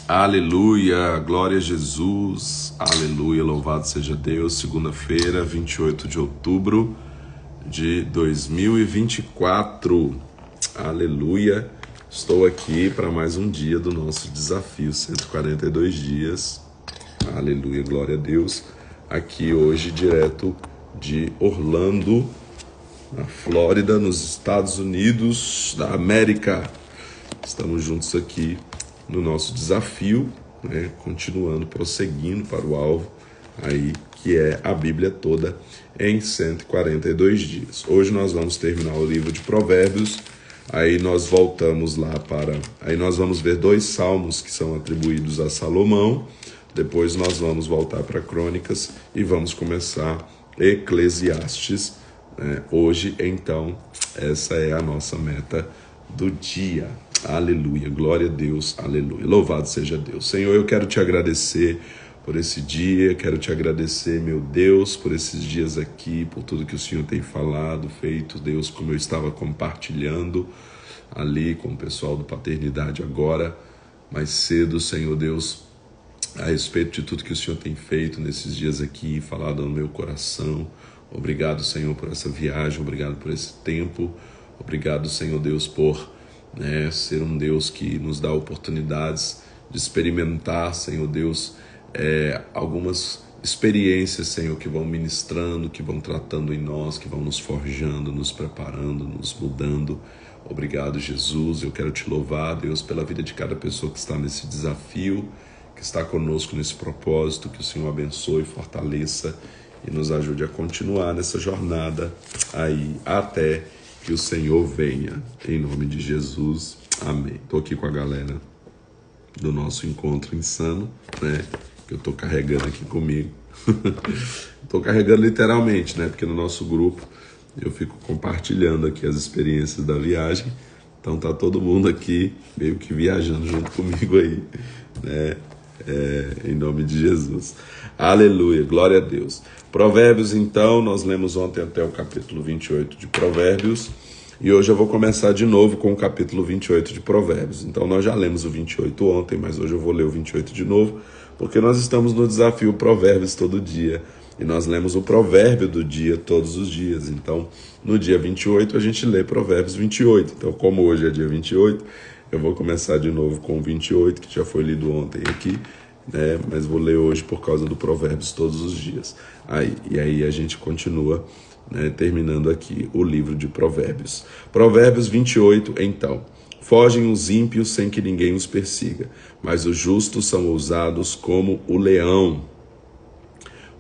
Aleluia, glória a Jesus, aleluia, louvado seja Deus. Segunda-feira, 28 de outubro de 2024, aleluia. Estou aqui para mais um dia do nosso desafio, 142 dias, aleluia, glória a Deus. Aqui hoje, direto de Orlando, na Flórida, nos Estados Unidos da América. Estamos juntos aqui no nosso desafio, né, continuando, prosseguindo para o alvo, aí, que é a Bíblia toda em 142 dias. Hoje nós vamos terminar o livro de Provérbios, aí nós voltamos lá aí nós vamos ver 2 salmos que são atribuídos a Salomão, depois nós vamos voltar para Crônicas e vamos começar Eclesiastes, né? Hoje, então, essa é a nossa meta do dia. Aleluia, glória a Deus, aleluia, louvado seja Deus. Senhor, eu quero te agradecer por esse dia, quero te agradecer, meu Deus, por esses dias aqui, por tudo que o Senhor tem falado, feito, Deus, como eu estava compartilhando ali com o pessoal do Paternidade agora, mais cedo, Senhor Deus, a respeito de tudo que o Senhor tem feito nesses dias aqui, falado no meu coração. Obrigado, Senhor, por essa viagem, obrigado por esse tempo, obrigado, Senhor Deus, por ser um Deus que nos dá oportunidades de experimentar, Senhor Deus, algumas experiências, Senhor, que vão ministrando, que vão tratando em nós, que vão nos forjando, nos preparando, nos mudando. Obrigado, Jesus. Eu quero te louvar, Deus, pela vida de cada pessoa que está nesse desafio, que está conosco nesse propósito, que o Senhor abençoe, fortaleça e nos ajude a continuar nessa jornada aí até que o Senhor venha, em nome de Jesus, amém. Estou aqui com a galera do nosso encontro insano, né, que eu estou carregando aqui comigo. Estou carregando literalmente, né, porque no nosso grupo eu fico compartilhando aqui as experiências da viagem, então tá todo mundo aqui meio que viajando junto comigo aí, né, em nome de Jesus. Aleluia, glória a Deus. Provérbios, então, nós lemos ontem até o capítulo 28 de Provérbios, e hoje eu vou começar de novo com o capítulo 28 de Provérbios. Então nós já lemos o 28 ontem, mas hoje eu vou ler o 28 de novo, porque nós estamos no desafio Provérbios todo dia, e nós lemos o provérbio do dia todos os dias. Então, no dia 28 a gente lê Provérbios 28. Então, como hoje é dia 28, eu vou começar de novo com o 28, que já foi lido ontem aqui, né? Mas vou ler hoje por causa do Provérbios todos os dias. E aí a gente continua, né, terminando aqui o livro de Provérbios. Provérbios 28, então. Fogem os ímpios sem que ninguém os persiga, mas os justos são ousados como o leão.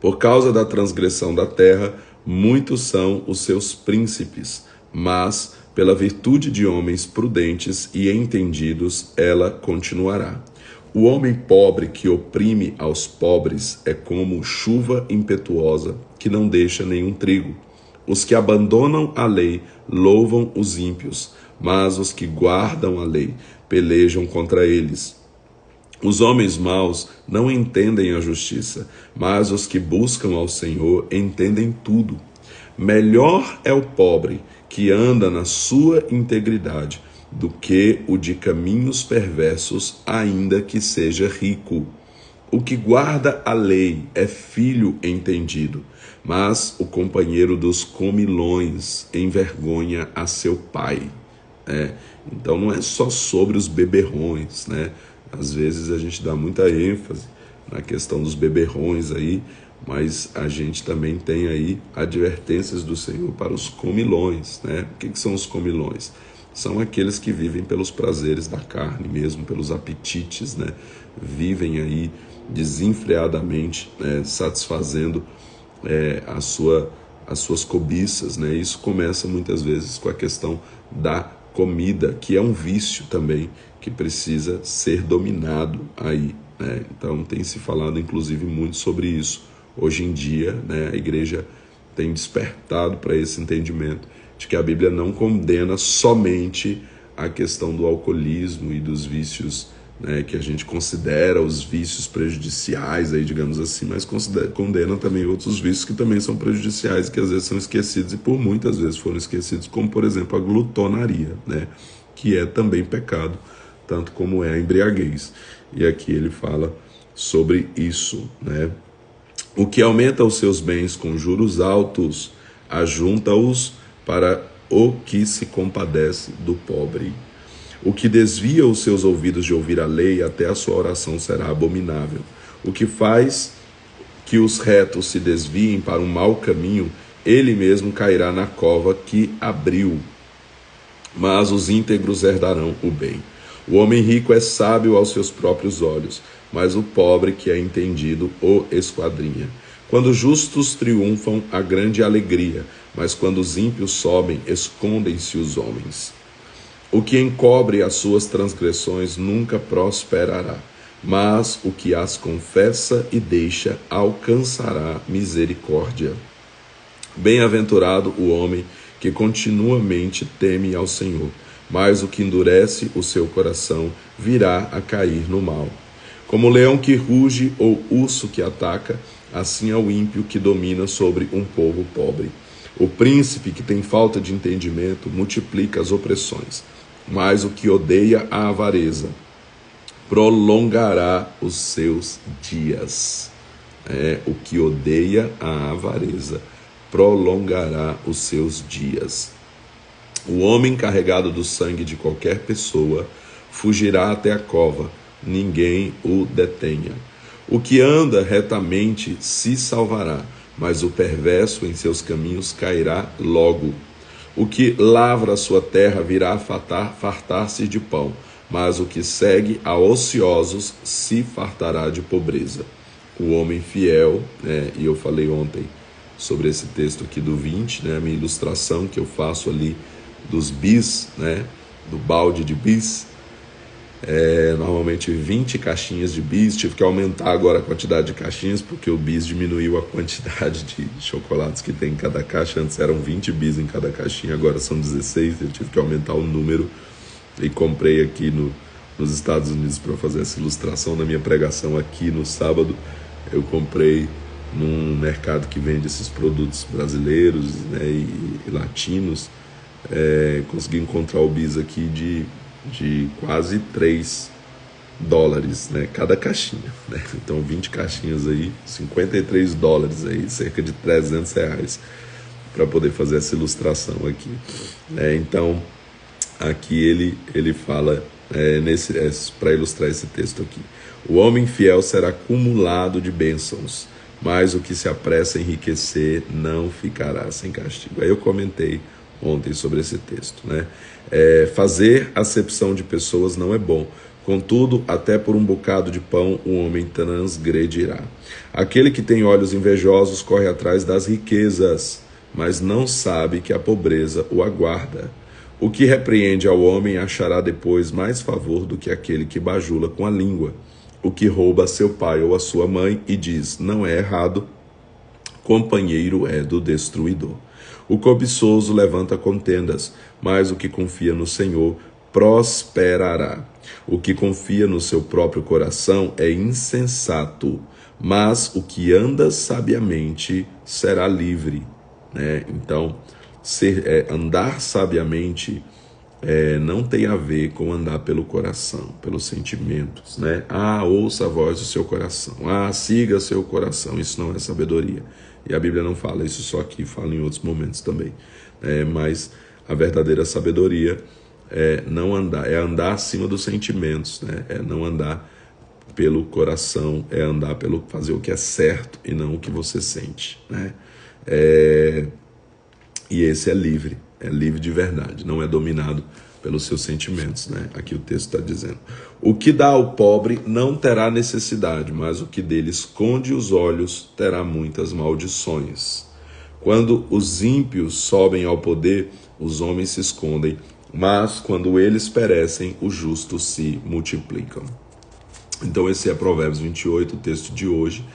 Por causa da transgressão da terra, muitos são os seus príncipes, mas pela virtude de homens prudentes e entendidos, ela continuará. O homem pobre que oprime aos pobres é como chuva impetuosa que não deixa nenhum trigo. Os que abandonam a lei louvam os ímpios, mas os que guardam a lei pelejam contra eles. Os homens maus não entendem a justiça, mas os que buscam ao Senhor entendem tudo. Melhor é o pobre que anda na sua integridade do que o de caminhos perversos, ainda que seja rico. O que guarda a lei é filho entendido, mas o companheiro dos comilões envergonha a seu pai. Então não é só sobre os beberrões, né? Às vezes a gente dá muita ênfase na questão dos beberrões aí, mas a gente também tem aí advertências do Senhor para os comilões, né? O que são os comilões? São aqueles que vivem pelos prazeres da carne mesmo, pelos apetites, né? Vivem aí desenfreadamente, né? Satisfazendo as suas cobiças, né? Isso começa muitas vezes com a questão da comida, que é um vício também, que precisa ser dominado aí, né? Então tem se falado inclusive muito sobre isso. Hoje em dia, né, a igreja tem despertado para esse entendimento de que a Bíblia não condena somente a questão do alcoolismo e dos vícios, né, que a gente considera os vícios prejudiciais, aí, digamos assim, mas condena também outros vícios que também são prejudiciais, que às vezes são esquecidos e por muitas vezes foram esquecidos, como por exemplo a glutonaria, né, que é também pecado tanto como é a embriaguez. E aqui ele fala sobre isso, né? O que aumenta os seus bens com juros altos, ajunta-os para o que se compadece do pobre. O que desvia os seus ouvidos de ouvir a lei, até a sua oração será abominável. O que faz que os retos se desviem para um mau caminho, ele mesmo cairá na cova que abriu. Mas os íntegros herdarão o bem. O homem rico é sábio aos seus próprios olhos, mas o pobre que é entendido o esquadrinha. Quando os justos triunfam, há grande alegria, mas quando os ímpios sobem, escondem-se os homens. O que encobre as suas transgressões nunca prosperará, mas o que as confessa e deixa alcançará misericórdia. Bem-aventurado o homem que continuamente teme ao Senhor, mas o que endurece o seu coração virá a cair no mal. Como o leão que ruge ou urso que ataca, assim é o ímpio que domina sobre um povo pobre. O príncipe que tem falta de entendimento multiplica as opressões, mas o que odeia a avareza prolongará os seus dias. O que odeia a avareza prolongará os seus dias. O homem carregado do sangue de qualquer pessoa fugirá até a cova, ninguém o detenha. O que anda retamente se salvará, mas o perverso em seus caminhos cairá logo. O que lavra a sua terra virá a fartar-se de pão, mas o que segue a ociosos se fartará de pobreza. O homem fiel, e eu falei ontem sobre esse texto aqui do 20, a minha ilustração que eu faço ali dos bis, do balde de bis, normalmente 20 caixinhas de bis. Tive que aumentar agora a quantidade de caixinhas, porque o bis diminuiu a quantidade de chocolates que tem em cada caixa. Antes eram 20 bis em cada caixinha, agora são 16, eu tive que aumentar o número, e comprei aqui nos Estados Unidos para fazer essa ilustração na minha pregação aqui no sábado. Eu comprei num mercado que vende esses produtos brasileiros, e latinos. Consegui encontrar o bis aqui de quase $3, cada caixinha, Então 20 caixinhas aí, $53 aí, cerca de R$300, para poder fazer essa ilustração aqui. Então aqui ele fala, para ilustrar esse texto aqui: o homem fiel será cumulado de bênçãos, mas o que se apressa a enriquecer não ficará sem castigo. Aí eu comentei ontem sobre esse texto, fazer acepção de pessoas não é bom, contudo, até por um bocado de pão o homem transgredirá. Aquele que tem olhos invejosos corre atrás das riquezas, mas não sabe que a pobreza o aguarda. O que repreende ao homem achará depois mais favor do que aquele que bajula com a língua. O que rouba a seu pai ou a sua mãe e diz, não é errado, companheiro é do destruidor. O cobiçoso levanta contendas, mas o que confia no Senhor prosperará. O que confia no seu próprio coração é insensato, mas o que anda sabiamente será livre. Então, andar sabiamente não tem a ver com andar pelo coração, pelos sentimentos, ouça a voz do seu coração, siga seu coração. Isso não é sabedoria, e a Bíblia não fala isso só aqui, fala em outros momentos também, mas a verdadeira sabedoria é andar acima dos sentimentos, é não andar pelo coração, é andar pelo fazer o que é certo e não o que você sente, e esse é livre de verdade, não é dominado pelos seus sentimentos, Aqui o texto está dizendo: o que dá ao pobre não terá necessidade, mas o que dele esconde os olhos terá muitas maldições. Quando os ímpios sobem ao poder, os homens se escondem, mas quando eles perecem, os justos se multiplicam. Então esse é Provérbios 28, o texto de hoje,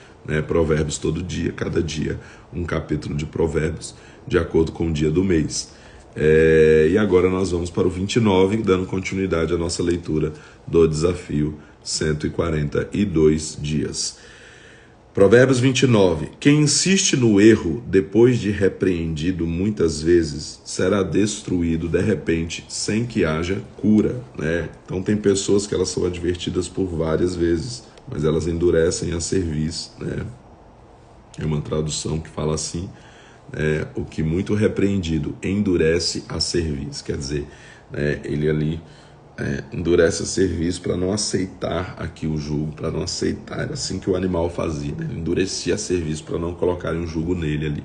Provérbios todo dia, cada dia um capítulo de Provérbios, de acordo com o dia do mês. E agora nós vamos para o 29, dando continuidade à nossa leitura do desafio 142 dias. Provérbios 29. Quem insiste no erro, depois de repreendido muitas vezes, será destruído de repente, sem que haja cura, né? Então tem pessoas que elas são advertidas por várias vezes, mas elas endurecem a cerviz, né? É uma tradução que fala assim, o que muito repreendido endurece a cerviz, quer dizer, né, ele ali endurece a cerviz para não aceitar aqui o jugo, para não aceitar, era assim que o animal fazia, né? Ele endurecia a cerviz para não colocarem um jugo nele ali,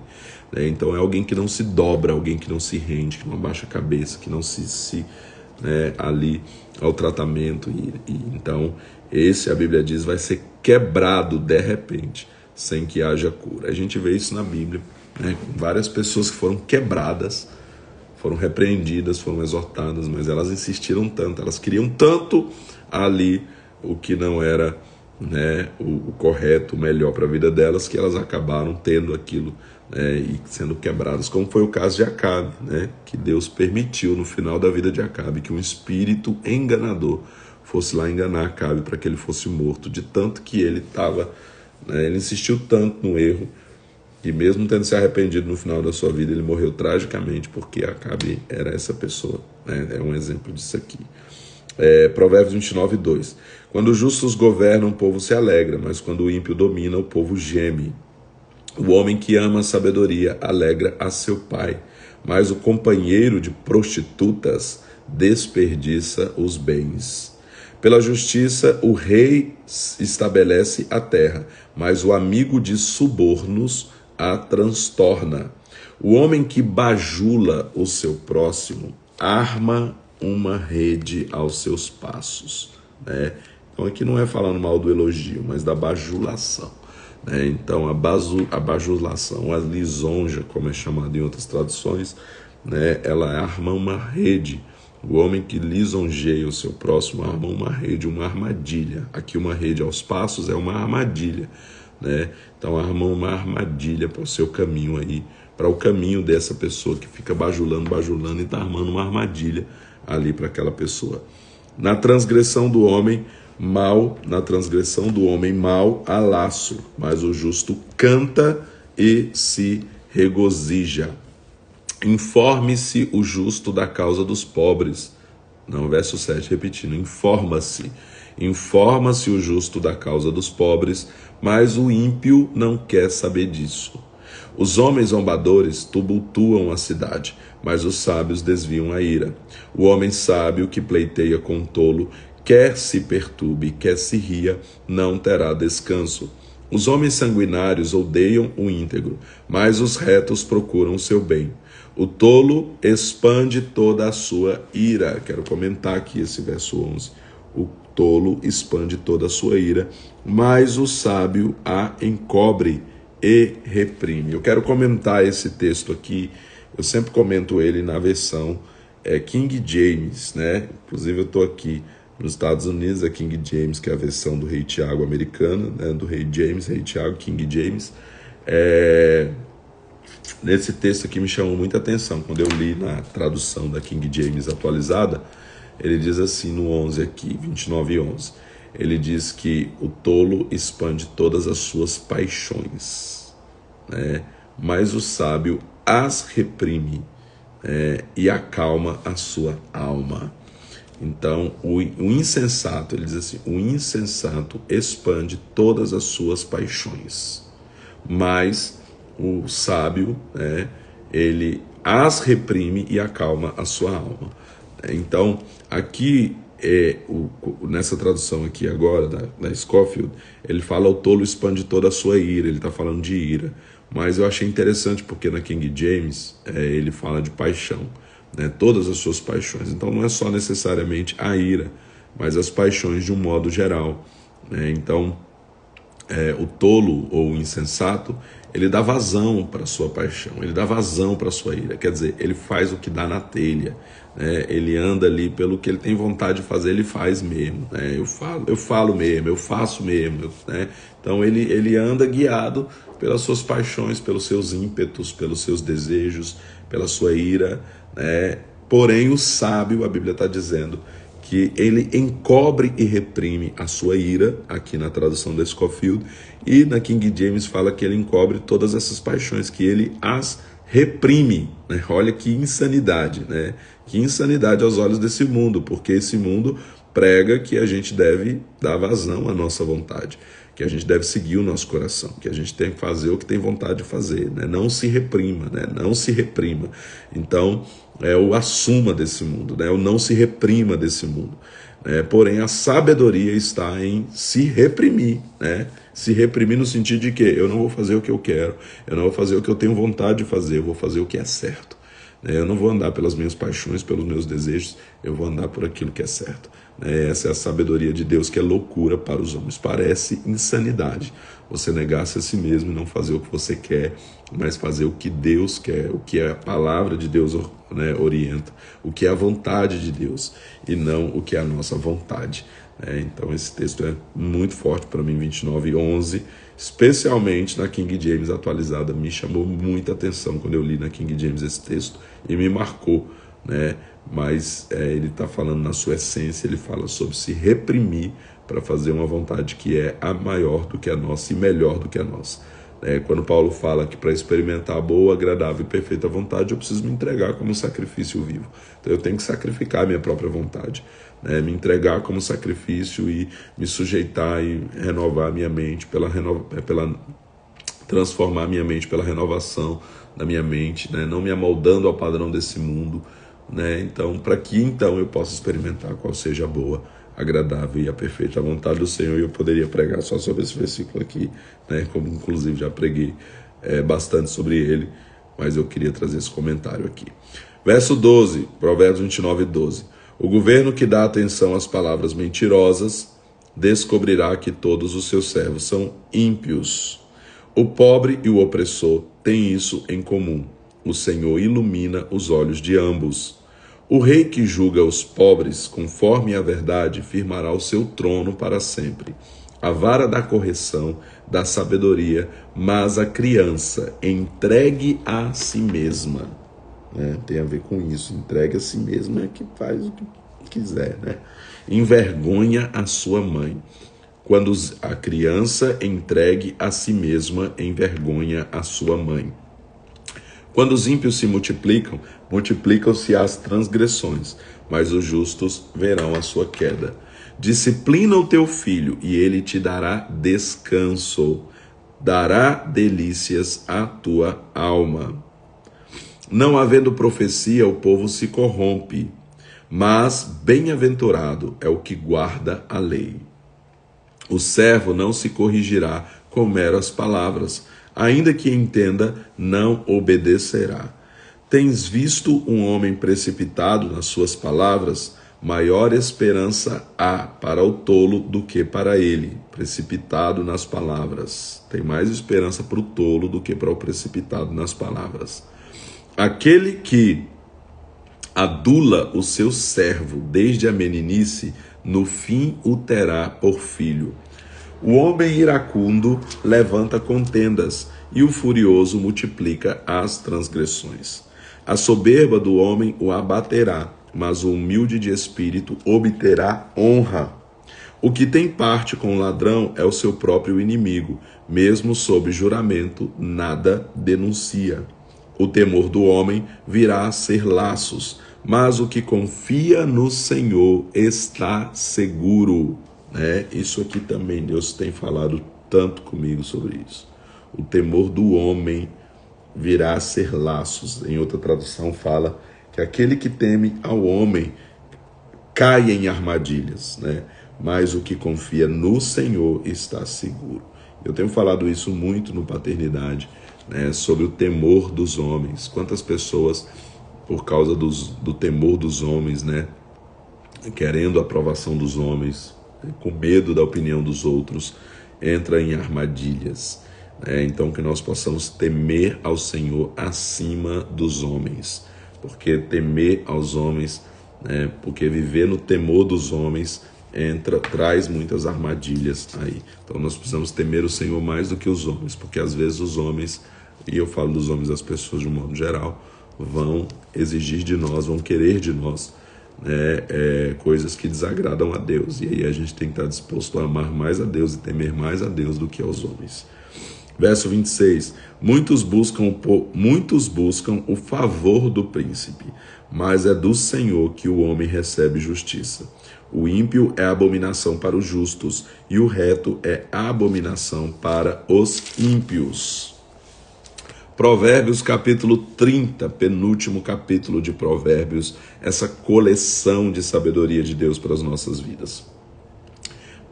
né? Então é alguém que não se dobra, alguém que não se rende, que não abaixa a cabeça, que não se né, ali ao tratamento, e então esse, a Bíblia diz, vai ser quebrado de repente, sem que haja cura. A gente vê isso na Bíblia, né? Várias pessoas que foram quebradas, foram repreendidas, foram exortadas, mas elas insistiram tanto, elas queriam tanto ali o que não era, né, o correto, o melhor para a vida delas, que elas acabaram tendo aquilo, né, e sendo quebradas, como foi o caso de Acabe, né, que Deus permitiu no final da vida de Acabe que um espírito enganador fosse lá enganar Acabe para que ele fosse morto, de tanto que ele estava, né, ele insistiu tanto no erro, e mesmo tendo se arrependido no final da sua vida, ele morreu tragicamente, porque Acabe era essa pessoa, né? É um exemplo disso aqui. Provérbios 29, 2. Quando os justos governam, o povo se alegra, mas quando o ímpio domina, o povo geme. O homem que ama a sabedoria alegra a seu pai, mas o companheiro de prostitutas desperdiça os bens. Pela justiça, o rei estabelece a terra, mas o amigo de subornos a transtorna. O homem que bajula o seu próximo arma uma rede aos seus passos, né? Então aqui não é falando mal do elogio, mas da bajulação, né? Então a bajulação, a lisonja, como é chamado em outras traduções, né? Ela arma uma rede. O homem que lisonjeia o seu próximo arma uma rede, uma armadilha. Aqui uma rede aos passos é uma armadilha, né? Então arma uma armadilha para o seu caminho aí, para o caminho dessa pessoa que fica bajulando e está armando uma armadilha ali para aquela pessoa. Na transgressão do homem mal há laço, mas o justo canta e se regozija. Informe-se o justo da causa dos pobres. Não, verso 7, repetindo, informa-se o justo da causa dos pobres, mas o ímpio não quer saber disso. Os homens zombadores tumultuam a cidade, mas os sábios desviam a ira. O homem sábio que pleiteia com o tolo, quer se perturbe, quer se ria, não terá descanso. Os homens sanguinários odeiam o íntegro, mas os retos procuram o seu bem. O tolo expande toda a sua ira. Quero comentar aqui esse verso 11. O tolo expande toda a sua ira, mas o sábio a encobre e reprime. Eu quero comentar esse texto aqui. Eu sempre comento ele na versão King James, né? Inclusive eu estou aqui nos Estados Unidos, a King James, que é a versão do Rei Tiago americana, né? Do Rei James, Rei Tiago, King James. Nesse texto aqui me chamou muita atenção, quando eu li na tradução da King James atualizada, ele diz assim no 11 aqui, 29:11, ele diz que o tolo expande todas as suas paixões, né? Mas o sábio as reprime, e acalma a sua alma. Então o insensato, ele diz assim, o insensato expande todas as suas paixões, mas o sábio, ele as reprime e acalma a sua alma. Então, aqui, nessa tradução aqui agora, da Scofield, ele fala o tolo expande toda a sua ira, ele está falando de ira. Mas eu achei interessante porque na King James, ele fala de paixão, né? Todas as suas paixões. Então não é só necessariamente a ira, mas as paixões de um modo geral, né? Então, o tolo ou o insensato, ele dá vazão para a sua paixão, ele dá vazão para a sua ira, quer dizer, ele faz o que dá na telha, né? Ele anda ali pelo que ele tem vontade de fazer, ele faz mesmo, né? Eu falo mesmo, eu faço mesmo, né? Então ele anda guiado pelas suas paixões, pelos seus ímpetos, pelos seus desejos, pela sua ira, né? Porém o sábio, a Bíblia está dizendo, que ele encobre e reprime a sua ira, aqui na tradução da Scofield, e na King James fala que ele encobre todas essas paixões, que ele as reprime, né? Olha que insanidade, né? Que insanidade aos olhos desse mundo, porque esse mundo prega que a gente deve dar vazão à nossa vontade, que a gente deve seguir o nosso coração, que a gente tem que fazer o que tem vontade de fazer, né? Não se reprima, né? Não se reprima. Então, é o assuma desse mundo, né? O não se reprima desse mundo. Porém, a sabedoria está em se reprimir, né? Se reprimir no sentido de que eu não vou fazer o que eu quero, eu não vou fazer o que eu tenho vontade de fazer, eu vou fazer o que é certo. Eu não vou andar pelas minhas paixões, pelos meus desejos, eu vou andar por aquilo que é certo. Essa é a sabedoria de Deus, que é loucura para os homens. Parece insanidade você negar-se a si mesmo e não fazer o que você quer, mas fazer o que Deus quer, o que a palavra de Deus, né, orienta, o que é a vontade de Deus e não o que é a nossa vontade. Então esse texto é muito forte para mim, 29:11, especialmente na King James atualizada. Me chamou muita atenção quando eu li na King James esse texto e me marcou, né? Mas ele está falando na sua essência, ele fala sobre se reprimir para fazer uma vontade que é a maior do que a nossa e melhor do que a nossa. Quando Paulo fala que para experimentar a boa, agradável e perfeita vontade, eu preciso me entregar como sacrifício vivo. Então eu tenho que sacrificar a minha própria vontade, me entregar como sacrifício e me sujeitar e renovar a minha mente transformar a minha mente pela renovação da minha mente, não me amoldando ao padrão desse mundo, então para que então eu possa experimentar qual seja a boa, agradável e a perfeita vontade do Senhor. E eu poderia pregar só sobre esse versículo aqui, como inclusive já preguei bastante sobre ele, mas eu queria trazer esse comentário aqui. Verso 12, Provérbios 29:12. O governo que dá atenção às palavras mentirosas descobrirá que todos os seus servos são ímpios. O pobre e o opressor têm isso em comum. O Senhor ilumina os olhos de ambos. O rei que julga os pobres conforme a verdade firmará o seu trono para sempre. A vara da correção dá sabedoria, mas a criança entregue a si mesma, tem a ver com isso, entregue a si mesma é que faz o que quiser, envergonha a sua mãe. Quando a criança entregue a si mesma, envergonha a sua mãe. Quando os ímpios se multiplicam, multiplicam-se as transgressões, mas os justos verão a sua queda. Disciplina o teu filho, e ele te dará descanso, dará delícias à tua alma. Não havendo profecia, o povo se corrompe, mas bem-aventurado é o que guarda a lei. O servo não se corrigirá com meras palavras, ainda que entenda, não obedecerá. Tens visto um homem precipitado nas suas palavras? Maior esperança há para o tolo do que para ele, precipitado nas palavras. Tem mais esperança para o tolo do que para o precipitado nas palavras. Aquele que adula o seu servo desde a meninice, no fim o terá por filho. O homem iracundo levanta contendas, e o furioso multiplica as transgressões. A soberba do homem o abaterá, mas o humilde de espírito obterá honra. O que tem parte com o ladrão é o seu próprio inimigo, mesmo sob juramento, nada denuncia. O temor do homem virá a ser laços, mas o que confia no Senhor está seguro. Isso aqui também, Deus tem falado tanto comigo sobre isso. O temor do homem virá a ser laços. Em outra tradução fala que aquele que teme ao homem cai em armadilhas, mas o que confia no Senhor está seguro. Eu tenho falado isso muito no Paternidade, sobre o temor dos homens. Quantas pessoas, por causa do temor dos homens, querendo a aprovação dos homens, com medo da opinião dos outros, entra em armadilhas. Então que nós possamos temer ao Senhor acima dos homens, porque temer aos homens, porque viver no temor dos homens traz muitas armadilhas aí. Então nós precisamos temer o Senhor mais do que os homens, porque às vezes os homens, e eu falo dos homens, as pessoas de um modo geral, vão exigir de nós, vão querer de nós né, coisas que desagradam a Deus. E aí a gente tem que estar disposto a amar mais a Deus e temer mais a Deus do que aos homens. Verso 26, muitos buscam o favor do príncipe, mas é do Senhor que o homem recebe justiça. O ímpio é abominação para os justos, e o reto é abominação para os ímpios. Provérbios capítulo 30, penúltimo capítulo de Provérbios, essa coleção de sabedoria de Deus para as nossas vidas.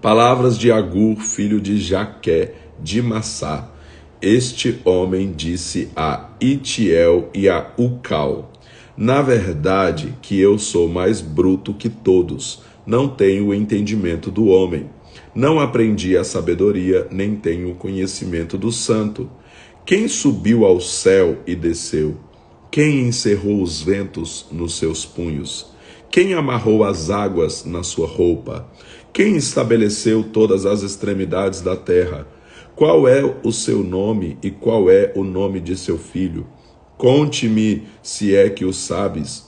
Palavras de Agur, filho de Jaqué, de Massá. Este homem disse a Itiel e a Ucal: na verdade que eu sou mais bruto que todos, não tenho o entendimento do homem. Não aprendi a sabedoria, nem tenho o conhecimento do santo. Quem subiu ao céu e desceu? Quem encerrou os ventos nos seus punhos? Quem amarrou as águas na sua roupa? Quem estabeleceu todas as extremidades da terra? Qual é o seu nome e qual é o nome de seu filho? Conte-me, se é que o sabes.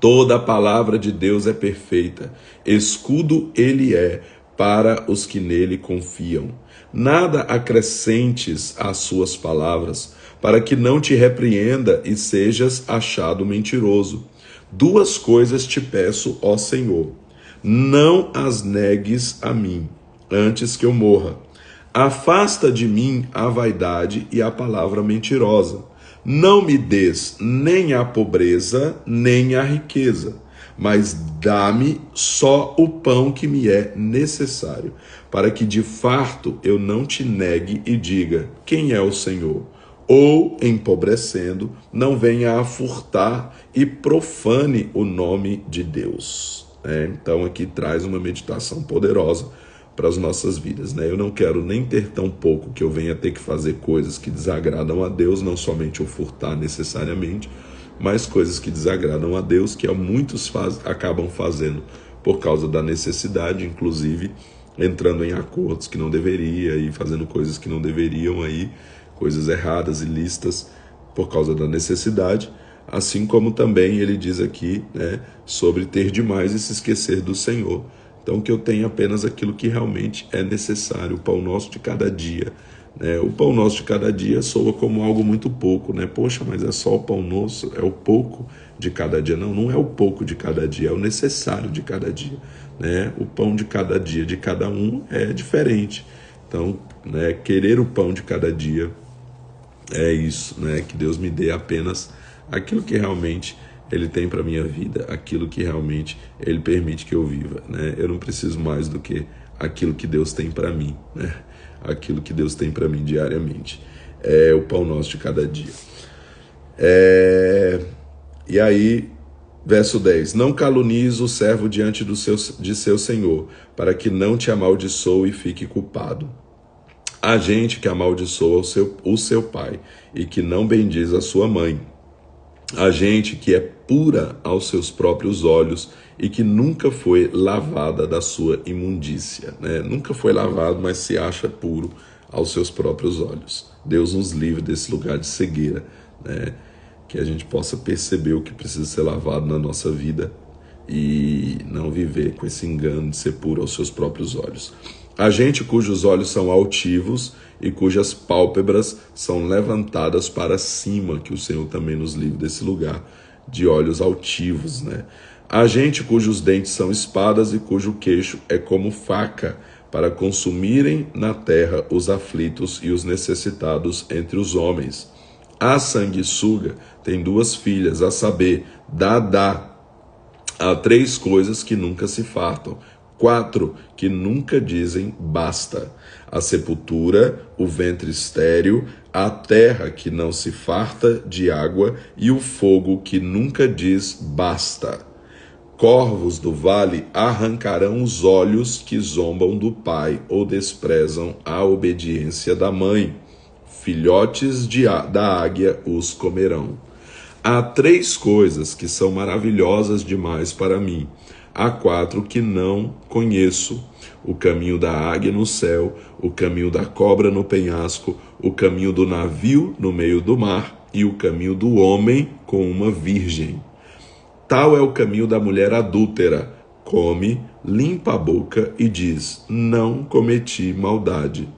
Toda a palavra de Deus é perfeita. Escudo ele é para os que nele confiam. Nada acrescentes às suas palavras, para que não te repreenda e sejas achado mentiroso. Duas coisas te peço, ó Senhor. Não as negues a mim, antes que eu morra. Afasta de mim a vaidade e a palavra mentirosa. Não me des nem a pobreza, nem a riqueza, mas dá-me só o pão que me é necessário, para que de farto eu não te negue e diga: quem é o Senhor? Ou, empobrecendo, não venha a furtar e profane o nome de Deus. Então aqui traz uma meditação poderosa para as nossas vidas, né? Eu não quero nem ter tão pouco que eu venha ter que fazer coisas que desagradam a Deus, não somente o furtar necessariamente, mas coisas que desagradam a Deus, que muitos acabam fazendo por causa da necessidade, inclusive entrando em acordos que não deveria e fazendo coisas que não deveriam aí, coisas erradas, ilícitas, por causa da necessidade, assim como também ele diz aqui, né, sobre ter demais e se esquecer do Senhor. Então, que eu tenha apenas aquilo que realmente é necessário, o pão nosso de cada dia. Né? O pão nosso de cada dia soa como algo muito pouco, né? Poxa, mas é só o pão nosso, é o pouco de cada dia. Não, não é o pouco de cada dia, é o necessário de cada dia. Né? O pão de cada dia de cada um é diferente. Então, né, querer o pão de cada dia é isso, né? Que Deus me dê apenas aquilo que realmente Ele tem para a minha vida, aquilo que realmente Ele permite que eu viva, né? Eu não preciso mais do que aquilo que Deus tem para mim, né? Aquilo que Deus tem para mim diariamente. É o pão nosso de cada dia. E aí, verso 10. Não calunies o servo diante de seu senhor, para que não te amaldiçoe e fique culpado. Há gente que amaldiçoa o seu pai e que não bendiz a sua mãe. A gente que é pura aos seus próprios olhos e que nunca foi lavada da sua imundícia, né? Nunca foi lavado, mas se acha puro aos seus próprios olhos. Deus nos livre desse lugar de cegueira, né? Que a gente possa perceber o que precisa ser lavado na nossa vida e não viver com esse engano de ser puro aos seus próprios olhos. A gente cujos olhos são altivos e cujas pálpebras são levantadas para cima, que o Senhor também nos livre desse lugar de olhos altivos, né? A gente cujos dentes são espadas e cujo queixo é como faca, para consumirem na terra os aflitos e os necessitados entre os homens. A sanguessuga tem duas filhas, a saber, Dadá. Há 3 coisas que nunca se fartam, 4 que nunca dizem basta: a sepultura, o ventre estéril, a terra que não se farta de água e o fogo que nunca diz basta. Corvos do vale arrancarão os olhos que zombam do pai ou desprezam a obediência da mãe. Filhotes da águia os comerão. Há 3 coisas que são maravilhosas demais para mim. Há 4 que não conheço: o caminho da águia no céu, o caminho da cobra no penhasco, o caminho do navio no meio do mar e o caminho do homem com uma virgem. Tal é o caminho da mulher adúltera. Come, limpa a boca e diz: não cometi maldade.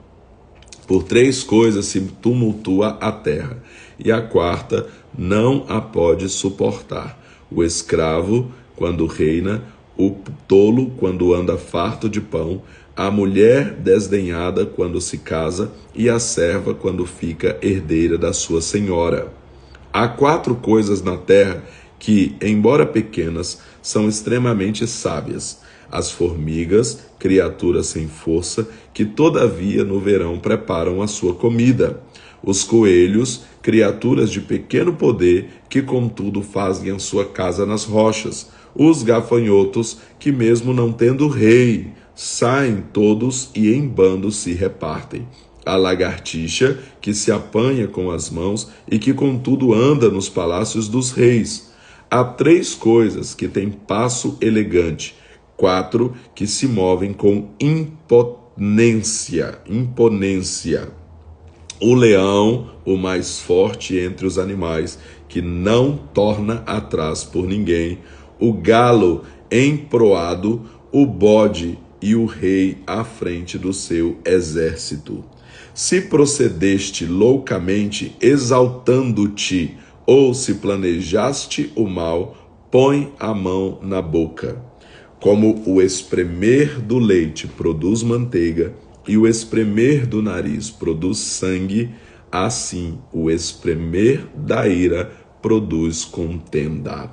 Por 3 coisas se tumultua a terra, e a quarta não a pode suportar: o escravo, quando reina, o tolo, quando anda farto de pão, a mulher desdenhada, quando se casa, e a serva, quando fica herdeira da sua senhora. Há 4 coisas na terra que, embora pequenas, são extremamente sábias: as formigas, criaturas sem força, que todavia no verão preparam a sua comida; os coelhos, criaturas de pequeno poder, que contudo fazem a sua casa nas rochas; os gafanhotos, que mesmo não tendo rei, saem todos e em bandos se repartem; a lagartixa, que se apanha com as mãos e que contudo anda nos palácios dos reis. Há 3 coisas que têm passo elegante, 4 que se movem com imponência. O leão, o mais forte entre os animais, que não torna atrás por ninguém; o galo emproado, o bode e o rei à frente do seu exército. Se procedeste loucamente, exaltando-te, ou se planejaste o mal, põe a mão na boca. Como o espremer do leite produz manteiga, e o espremer do nariz produz sangue, assim o espremer da ira produz contendas.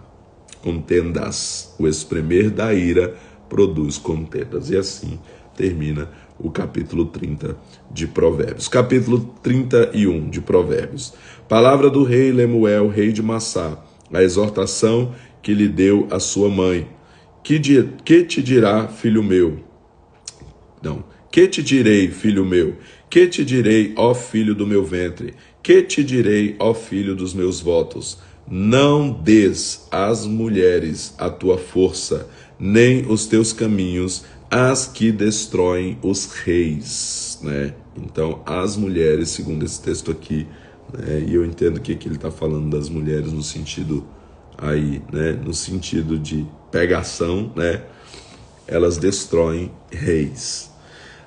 O espremer da ira produz contendas. E assim termina o capítulo 30 de Provérbios. Capítulo 31 de Provérbios. Palavra do rei Lemuel, rei de Massá, a exortação que lhe deu a sua mãe. Que te dirá, filho meu? Não. Que te direi, filho meu? Que te direi, ó filho do meu ventre? Que te direi, ó filho dos meus votos? Não des às mulheres a tua força, nem os teus caminhos às que destroem os reis, né? Então, as mulheres, segundo esse texto aqui, né? E eu entendo que ele está falando das mulheres no sentido aí, né? No sentido de pegação, né? Elas destroem reis.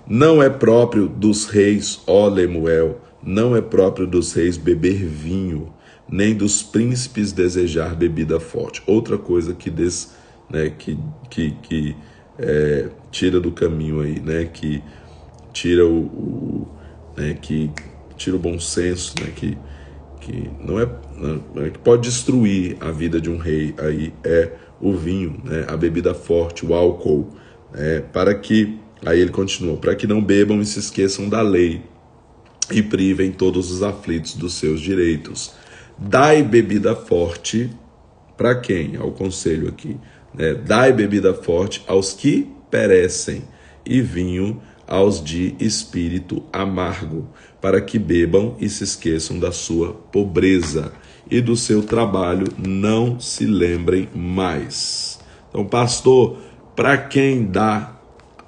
Não é próprio dos reis, ó Lemuel, não é próprio dos reis beber vinho, nem dos príncipes desejar bebida forte. Outra coisa que tira do caminho aí, né? Que tira que tira o bom senso, né? Que que pode destruir a vida de um rei aí é o vinho, né? A bebida forte, o álcool, para que, aí ele continua, para que não bebam e se esqueçam da lei e privem todos os aflitos dos seus direitos. Dai bebida forte para quem? Ao conselho aqui, né? Dai bebida forte aos que perecem e vinho aos de espírito amargo, para que bebam e se esqueçam da sua pobreza e do seu trabalho não se lembrem mais. Então, pastor, para quem dá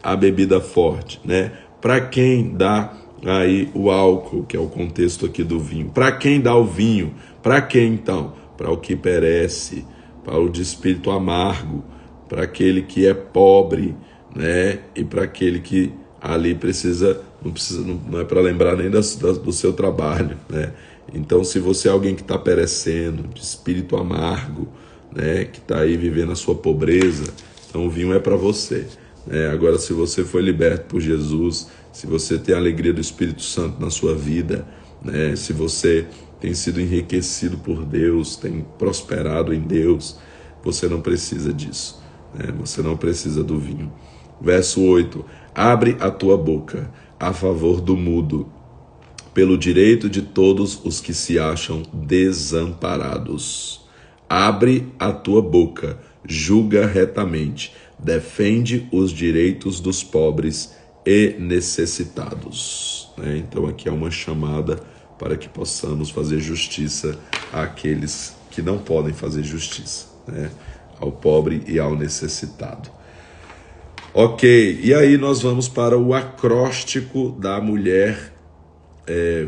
a bebida forte, né? Para quem dá aí o álcool, que é o contexto aqui do vinho? Para quem dá o vinho? Para quem então? Para o que perece, para o de espírito amargo, para aquele que é pobre, né? E para aquele que ali não é para lembrar nem do seu trabalho, né? Então, se você é alguém que está perecendo, de espírito amargo, né? Que está aí vivendo a sua pobreza, então o vinho é para você. Agora, se você foi liberto por Jesus, se você tem a alegria do Espírito Santo na sua vida, né? Se você tem sido enriquecido por Deus, tem prosperado em Deus, você não precisa disso, né? Você não precisa do vinho. Verso 8: abre a tua boca a favor do mudo, pelo direito de todos os que se acham desamparados. Abre a tua boca, julga retamente, defende os direitos dos pobres e necessitados. Então aqui é uma chamada para que possamos fazer justiça àqueles que não podem fazer justiça, né? Ao pobre e ao necessitado. Ok, e aí nós vamos para o acróstico da mulher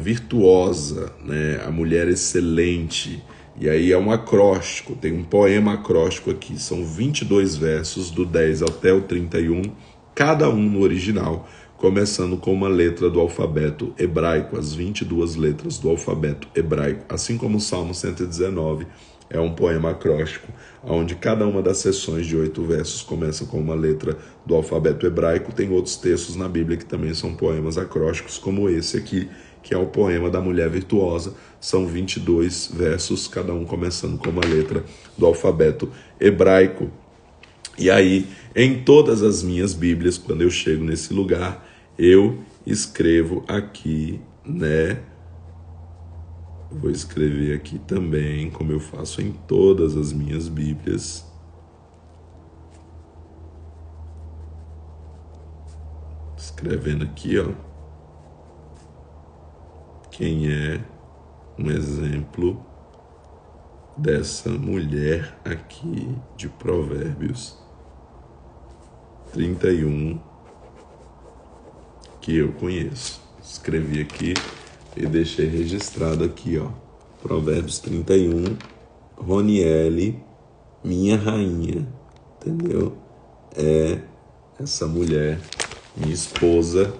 virtuosa, né? A mulher excelente. E aí é um acróstico, tem um poema acróstico aqui. São 22 versos, do 10 até o 31, cada um no original, começando com uma letra do alfabeto hebraico, as 22 letras do alfabeto hebraico. Assim como o Salmo 119 é um poema acróstico, onde cada uma das seções de 8 versos começa com uma letra do alfabeto hebraico. Tem outros textos na Bíblia que também são poemas acrósticos, como esse aqui, que é o poema da mulher virtuosa. São 22 versos, cada um começando com uma letra do alfabeto hebraico. E aí, em todas as minhas Bíblias, quando eu chego nesse lugar, eu escrevo aqui, né? Vou escrever aqui também, como eu faço em todas as minhas Bíblias. Escrevendo aqui, ó. Quem é um exemplo dessa mulher aqui de Provérbios 31 que eu conheço. Escrevi aqui e deixei registrado aqui, ó. Provérbios 31, Roniele, minha rainha, entendeu? É essa mulher, minha esposa,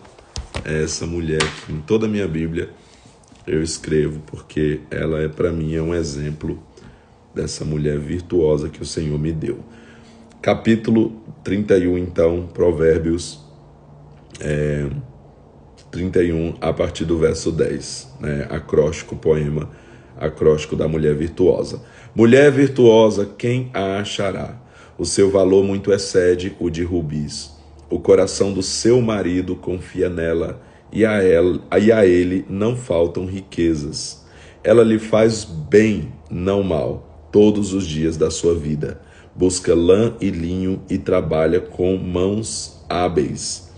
é essa mulher que em toda a minha Bíblia eu escrevo, porque ela é para mim um exemplo dessa mulher virtuosa que o Senhor me deu. Capítulo 31, então, Provérbios 31, a partir do verso 10, né? Acróstico, poema acróstico da mulher virtuosa. Mulher virtuosa, quem a achará? O seu valor muito excede o de rubis. O coração do seu marido confia nela, e a ele não faltam riquezas. Ela lhe faz bem, não mal, todos os dias da sua vida. Busca lã e linho e trabalha com mãos hábeis.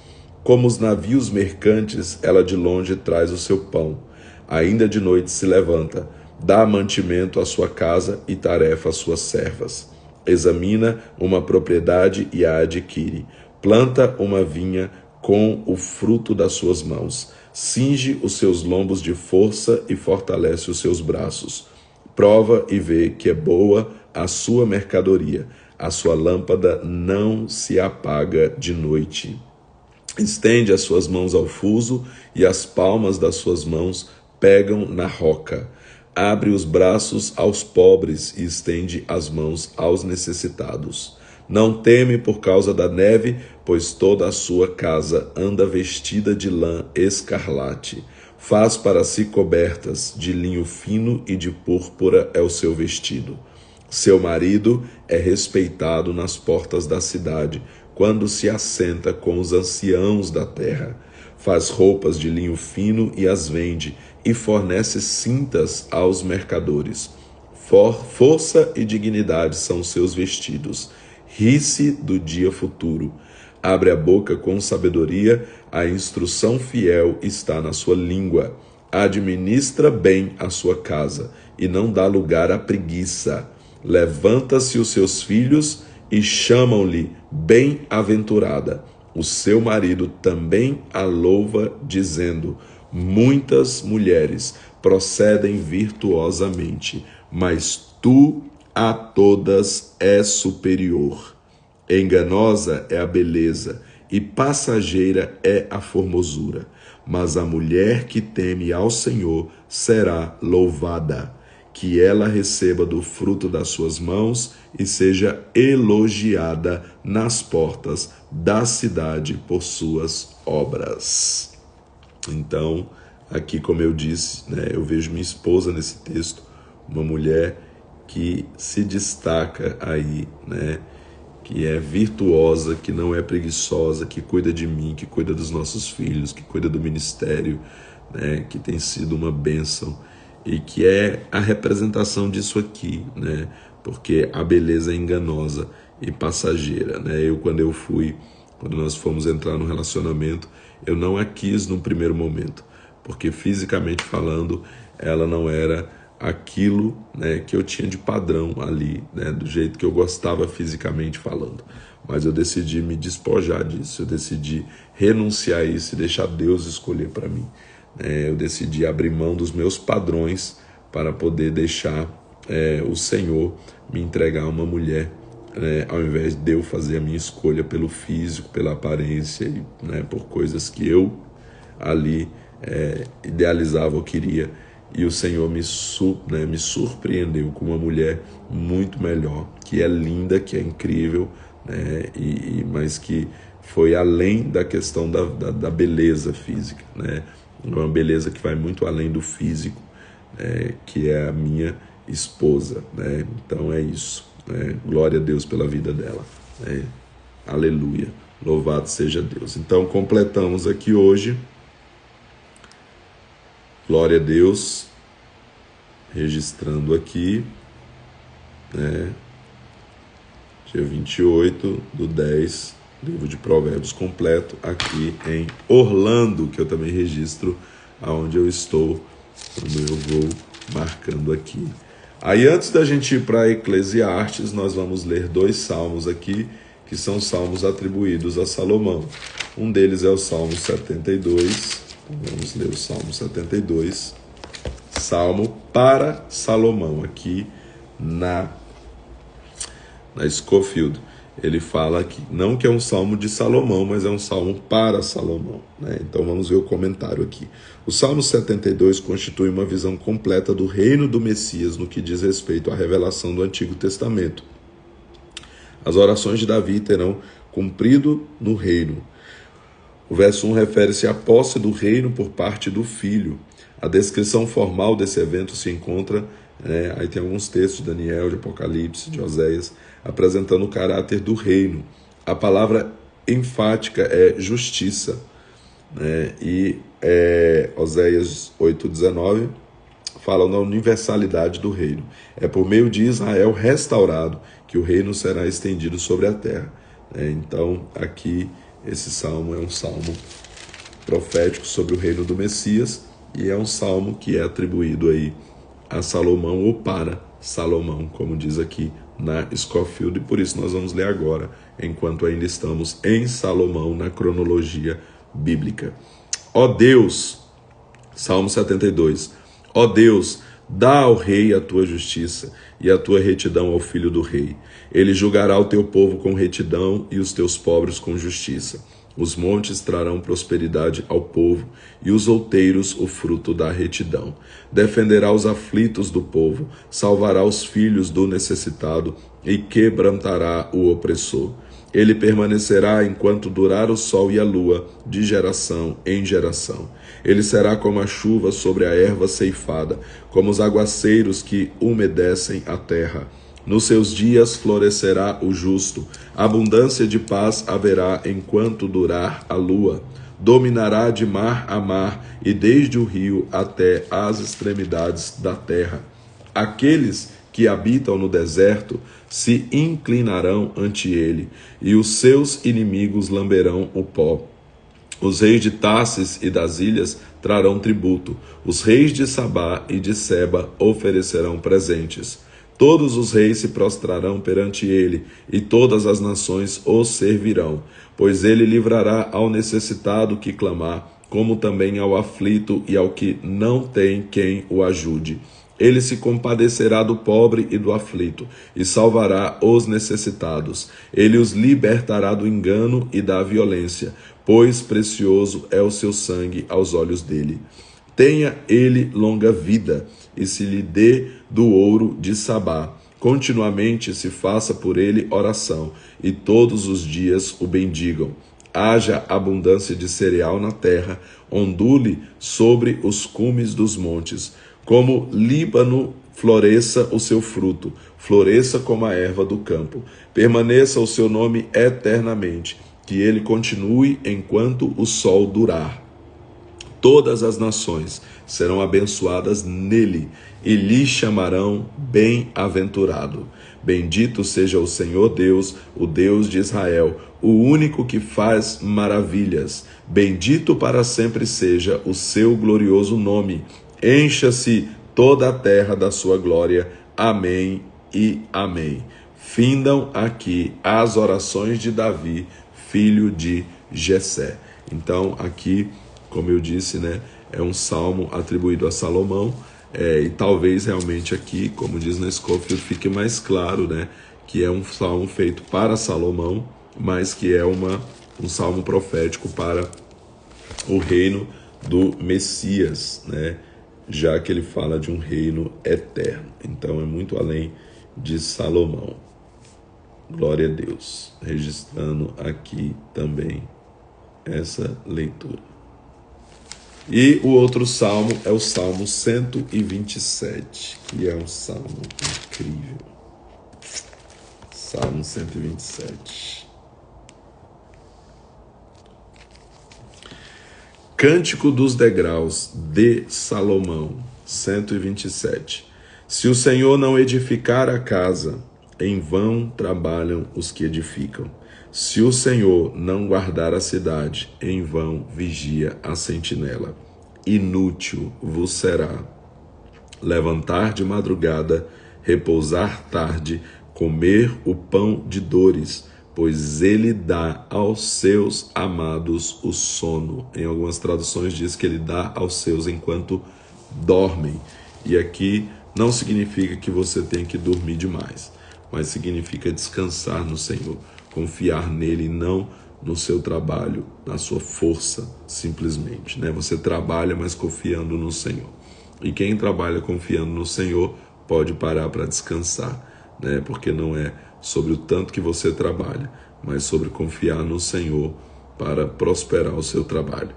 Como os navios mercantes, ela de longe traz o seu pão. Ainda de noite se levanta, dá mantimento à sua casa e tarefa às suas servas. Examina uma propriedade e a adquire. Planta uma vinha com o fruto das suas mãos. Cinge os seus lombos de força e fortalece os seus braços. Prova e vê que é boa a sua mercadoria. A sua lâmpada não se apaga de noite. Estende as suas mãos ao fuso e as palmas das suas mãos pegam na roca. Abre os braços aos pobres e estende as mãos aos necessitados. Não teme por causa da neve, pois toda a sua casa anda vestida de lã escarlate. Faz para si cobertas de linho fino e de púrpura é o seu vestido. Seu marido é respeitado nas portas da cidade, quando se assenta com os anciãos da terra. Faz roupas de linho fino e as vende, e fornece cintas aos mercadores. Força e dignidade são seus vestidos. Ri-se do dia futuro. Abre a boca com sabedoria, a instrução fiel está na sua língua. Administra bem a sua casa, e não dá lugar à preguiça. Levanta-se os seus filhos e chamam-lhe bem-aventurada. O seu marido também a louva, dizendo: muitas mulheres procedem virtuosamente, mas tu a todas és superior. Enganosa é a beleza e passageira é a formosura, mas a mulher que teme ao Senhor será louvada. Que ela receba do fruto das suas mãos e seja elogiada nas portas da cidade por suas obras. Então, aqui, como eu disse, né, eu vejo minha esposa nesse texto, uma mulher que se destaca aí, né, que é virtuosa, que não é preguiçosa, que cuida de mim, que cuida dos nossos filhos, que cuida do ministério, né, que tem sido uma bênção e que é a representação disso aqui, né, porque a beleza é enganosa e passageira, né. Quando nós fomos entrar no relacionamento, eu não a quis no primeiro momento, porque fisicamente falando, ela não era aquilo, né, que eu tinha de padrão ali, né, do jeito que eu gostava fisicamente falando. Mas eu decidi me despojar disso, eu decidi renunciar a isso e deixar Deus escolher para mim. Eu decidi abrir mão dos meus padrões para poder deixar o Senhor me entregar uma mulher, ao invés de eu fazer a minha escolha pelo físico, pela aparência, e, por coisas que eu ali idealizava ou queria. E o Senhor me surpreendeu com uma mulher muito melhor, que é linda, que é incrível, mas que foi além da questão da beleza física, uma beleza que vai muito além do físico, que é a minha esposa, Então é isso, glória a Deus pela vida dela, aleluia, louvado seja Deus. Então completamos aqui hoje, glória a Deus, registrando aqui, dia 28/10, livro de Provérbios completo, aqui em Orlando, que eu também registro aonde eu estou, quando eu vou marcando aqui. Aí antes da gente ir para Eclesiastes, nós vamos ler 2 salmos aqui, que são salmos atribuídos a Salomão. Um deles é o Salmo 72, vamos ler o Salmo 72, salmo para Salomão, aqui na Scofield. Ele fala que não que é um salmo de Salomão, mas é um salmo para Salomão, Então vamos ver o comentário aqui. O Salmo 72 constitui uma visão completa do reino do Messias no que diz respeito à revelação do Antigo Testamento. As orações de Davi terão cumprido no reino. O verso 1 refere-se à posse do reino por parte do filho. A descrição formal desse evento se encontra, aí tem alguns textos de Daniel, de Apocalipse, de Oséias, apresentando o caráter do reino. A palavra enfática é justiça, e Oséias 8:19 fala na universalidade do reino. É por meio de Israel restaurado que o reino será estendido sobre a terra. Então aqui esse salmo é um salmo profético sobre o reino do Messias, e é um salmo que é atribuído aí a Salomão ou para Salomão, como diz aqui na Scofield, e por isso nós vamos ler agora, enquanto ainda estamos em Salomão, na cronologia bíblica. Ó Deus, Salmo 72, ó Deus, dá ao rei a tua justiça e a tua retidão ao filho do rei. Ele julgará o teu povo com retidão e os teus pobres com justiça. Os montes trarão prosperidade ao povo, e os outeiros o fruto da retidão. Defenderá os aflitos do povo, salvará os filhos do necessitado, e quebrantará o opressor. Ele permanecerá enquanto durar o sol e a lua, de geração em geração. Ele será como a chuva sobre a erva ceifada, como os aguaceiros que umedecem a terra. Nos seus dias florescerá o justo, abundância de paz haverá enquanto durar a lua. Dominará de mar a mar e desde o rio até as extremidades da terra. Aqueles que habitam no deserto se inclinarão ante ele, e os seus inimigos lamberão o pó. Os reis de Tarsis e das ilhas trarão tributo. Os reis de Sabá e de Seba oferecerão presentes. Todos os reis se prostrarão perante ele, e todas as nações o servirão, pois ele livrará ao necessitado que clamar, como também ao aflito e ao que não tem quem o ajude. Ele se compadecerá do pobre e do aflito, e salvará os necessitados. Ele os libertará do engano e da violência, pois precioso é o seu sangue aos olhos dele. Tenha ele longa vida, e se lhe dê do ouro de Sabá. Continuamente se faça por ele oração, e todos os dias o bendigam. Haja abundância de cereal na terra, ondule sobre os cumes dos montes. Como Líbano floresça o seu fruto, floresça como a erva do campo. Permaneça o seu nome eternamente, que ele continue enquanto o sol durar. Todas as nações serão abençoadas nele, e lhe chamarão bem-aventurado. Bendito seja o Senhor Deus, o Deus de Israel, o único que faz maravilhas. Bendito para sempre seja o seu glorioso nome. Encha-se toda a terra da sua glória. Amém e amém. Findam aqui as orações de Davi, filho de Jessé. Então aqui, como eu disse, é um salmo atribuído a Salomão, E talvez realmente aqui, como diz na Scofield, fique mais claro, né, que é um salmo feito para Salomão, mas que é um salmo profético para o reino do Messias, né, já que ele fala de um reino eterno. Então é muito além de Salomão. Glória a Deus. Registrando aqui também essa leitura. E o outro salmo é o Salmo 127, que é um salmo incrível. Salmo 127. Cântico dos degraus de Salomão, 127. Se o Senhor não edificar a casa, em vão trabalham os que edificam. Se o Senhor não guardar a cidade, em vão vigia a sentinela. Inútil vos será levantar de madrugada, repousar tarde, comer o pão de dores, pois ele dá aos seus amados o sono. Em algumas traduções diz que ele dá aos seus enquanto dormem. E aqui não significa que você tem que dormir demais, mas significa descansar no Senhor, confiar nele e não no seu trabalho, na sua força, simplesmente, né? Você trabalha, mas confiando no Senhor. E quem trabalha confiando no Senhor pode parar para descansar, né? Porque não é sobre o tanto que você trabalha, mas sobre confiar no Senhor para prosperar o seu trabalho.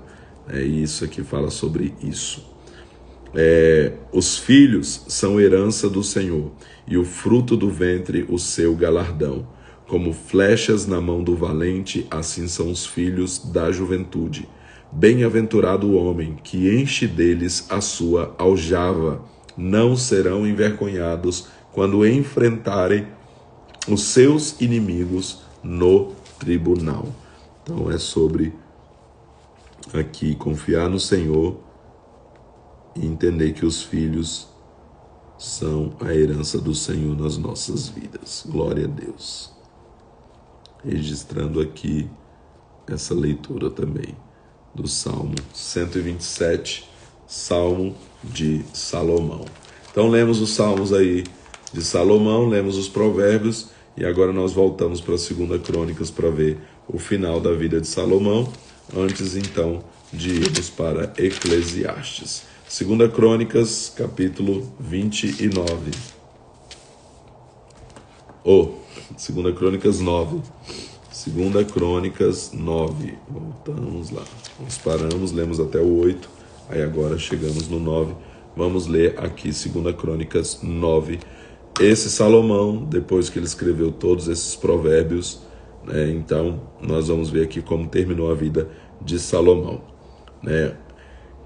E isso aqui fala sobre isso. Os filhos são herança do Senhor, e o fruto do ventre o seu galardão. Como flechas na mão do valente, assim são os filhos da juventude. Bem-aventurado o homem que enche deles a sua aljava. Não serão envergonhados quando enfrentarem os seus inimigos no tribunal. Então é sobre aqui confiar no Senhor e entender que os filhos são a herança do Senhor nas nossas vidas. Glória a Deus. Registrando aqui essa leitura também do Salmo 127, Salmo de Salomão. Então lemos os salmos aí de Salomão, lemos os provérbios e agora nós voltamos para a 2 Crônicas para ver o final da vida de Salomão, antes então de irmos para Eclesiastes. 2 Crônicas, capítulo 29. 2 Crônicas 9. 2 Crônicas 9. Voltamos lá. Nós paramos, lemos até o 8. Aí agora chegamos no 9. Vamos ler aqui 2 Crônicas 9. Esse Salomão, depois que ele escreveu todos esses provérbios, né, então nós vamos ver aqui como terminou a vida de Salomão, né?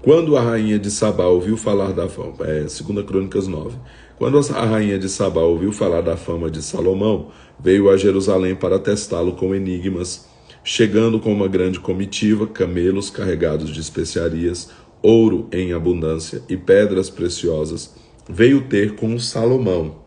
Quando a rainha de Sabá ouviu falar da fama, 2 Crônicas 9. Quando a rainha de Sabá ouviu falar da fama de Salomão, veio a Jerusalém para testá-lo com enigmas, chegando com uma grande comitiva, camelos carregados de especiarias, ouro em abundância e pedras preciosas, veio ter com Salomão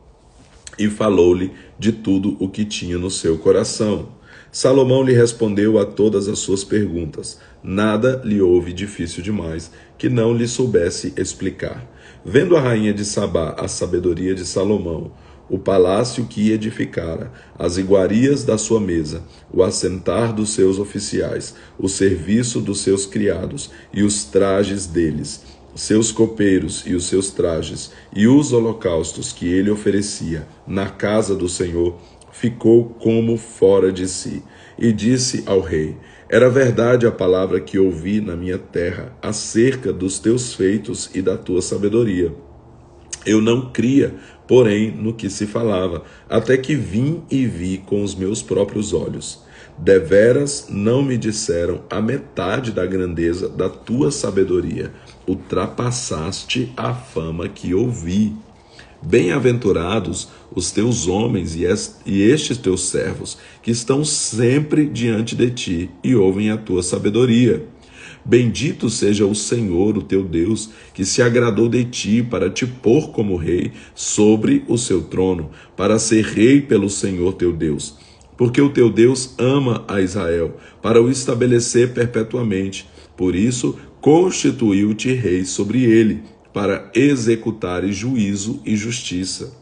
e falou-lhe de tudo o que tinha no seu coração. Salomão lhe respondeu a todas as suas perguntas. Nada lhe houve difícil demais que não lhe soubesse explicar. Vendo a rainha de Sabá a sabedoria de Salomão, o palácio que edificara, as iguarias da sua mesa, o assentar dos seus oficiais, o serviço dos seus criados e os trajes deles, seus copeiros e os seus trajes, e os holocaustos que ele oferecia na casa do Senhor, ficou como fora de si, e disse ao rei: era verdade a palavra que ouvi na minha terra acerca dos teus feitos e da tua sabedoria. Eu não cria, porém, no que se falava, até que vim e vi com os meus próprios olhos. Deveras não me disseram a metade da grandeza da tua sabedoria. Ultrapassaste a fama que ouvi. Bem-aventurados os teus homens e estes teus servos, que estão sempre diante de ti e ouvem a tua sabedoria. Bendito seja o Senhor, o teu Deus, que se agradou de ti para te pôr como rei sobre o seu trono, para ser rei pelo Senhor teu Deus. Porque o teu Deus ama a Israel, para o estabelecer perpetuamente. Por isso, constituiu-te rei sobre ele. para executar juízo e justiça.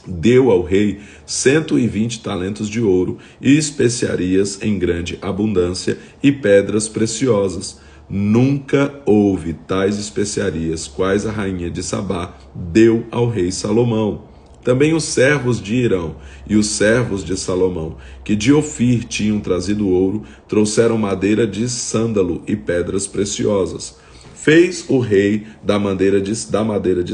Deu ao rei 120 talentos de ouro e especiarias em grande abundância e pedras preciosas. Nunca houve tais especiarias quais a rainha de Sabá deu ao rei Salomão. Também os servos de Irão e os servos de Salomão, que de Ofir tinham trazido ouro, trouxeram madeira de sândalo e pedras preciosas. Fez o rei da madeira de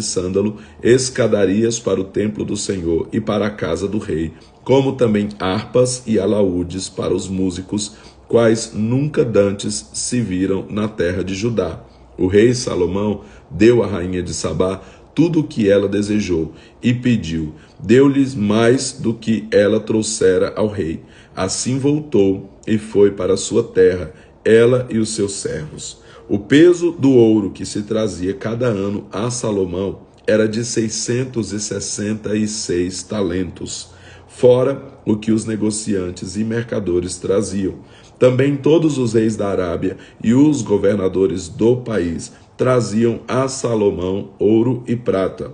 sândalo escadarias para o templo do Senhor e para a casa do rei, como também harpas e alaúdes para os músicos, quais nunca dantes se viram na terra de Judá. O rei Salomão deu à rainha de Sabá tudo o que ela desejou e pediu. Deu-lhes mais do que ela trouxera ao rei. Assim voltou e foi para a sua terra, ela e os seus servos. O peso do ouro que se trazia cada ano a Salomão era de 666 talentos, fora o que os negociantes e mercadores traziam. Também todos os reis da Arábia e os governadores do país traziam a Salomão ouro e prata.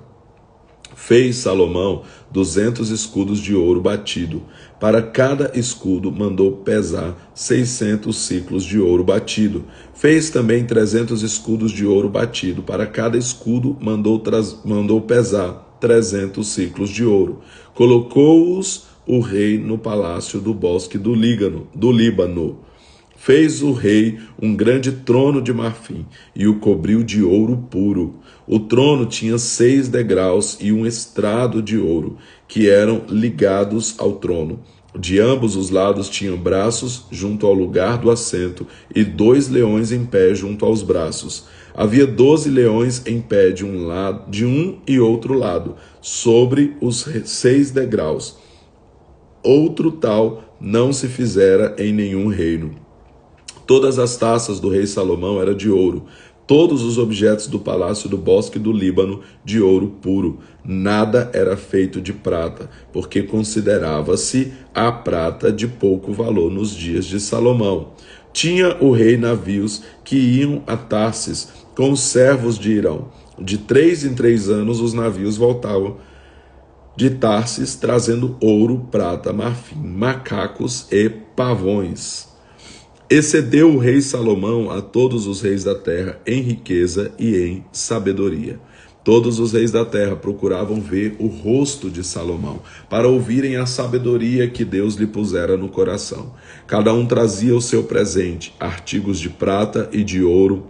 Fez Salomão 200 escudos de ouro batido. Para cada escudo mandou pesar 600 siclos de ouro batido. Fez também 300 escudos de ouro batido. Para cada escudo mandou pesar 300 siclos de ouro. Colocou-os o rei no palácio do bosque do Líbano. Fez o rei um grande trono de marfim e o cobriu de ouro puro. O trono tinha 6 degraus e um estrado de ouro, que eram ligados ao trono. De ambos os lados tinham braços junto ao lugar do assento e 2 leões em pé junto aos braços. Havia 12 leões em pé de um e outro lado, sobre os 6 degraus. Outro tal não se fizera em nenhum reino. Todas as taças do rei Salomão eram de ouro. Todos os objetos do palácio do bosque do Líbano de ouro puro. Nada era feito de prata, porque considerava-se a prata de pouco valor nos dias de Salomão. Tinha o rei navios que iam a Tarsis com os servos de Irão. De 3 em 3 anos os navios voltavam de Tarsis trazendo ouro, prata, marfim, macacos e pavões. Excedeu o rei Salomão a todos os reis da terra em riqueza e em sabedoria. Todos os reis da terra procuravam ver o rosto de Salomão, para ouvirem a sabedoria que Deus lhe pusera no coração. Cada um trazia o seu presente, artigos de prata e de ouro,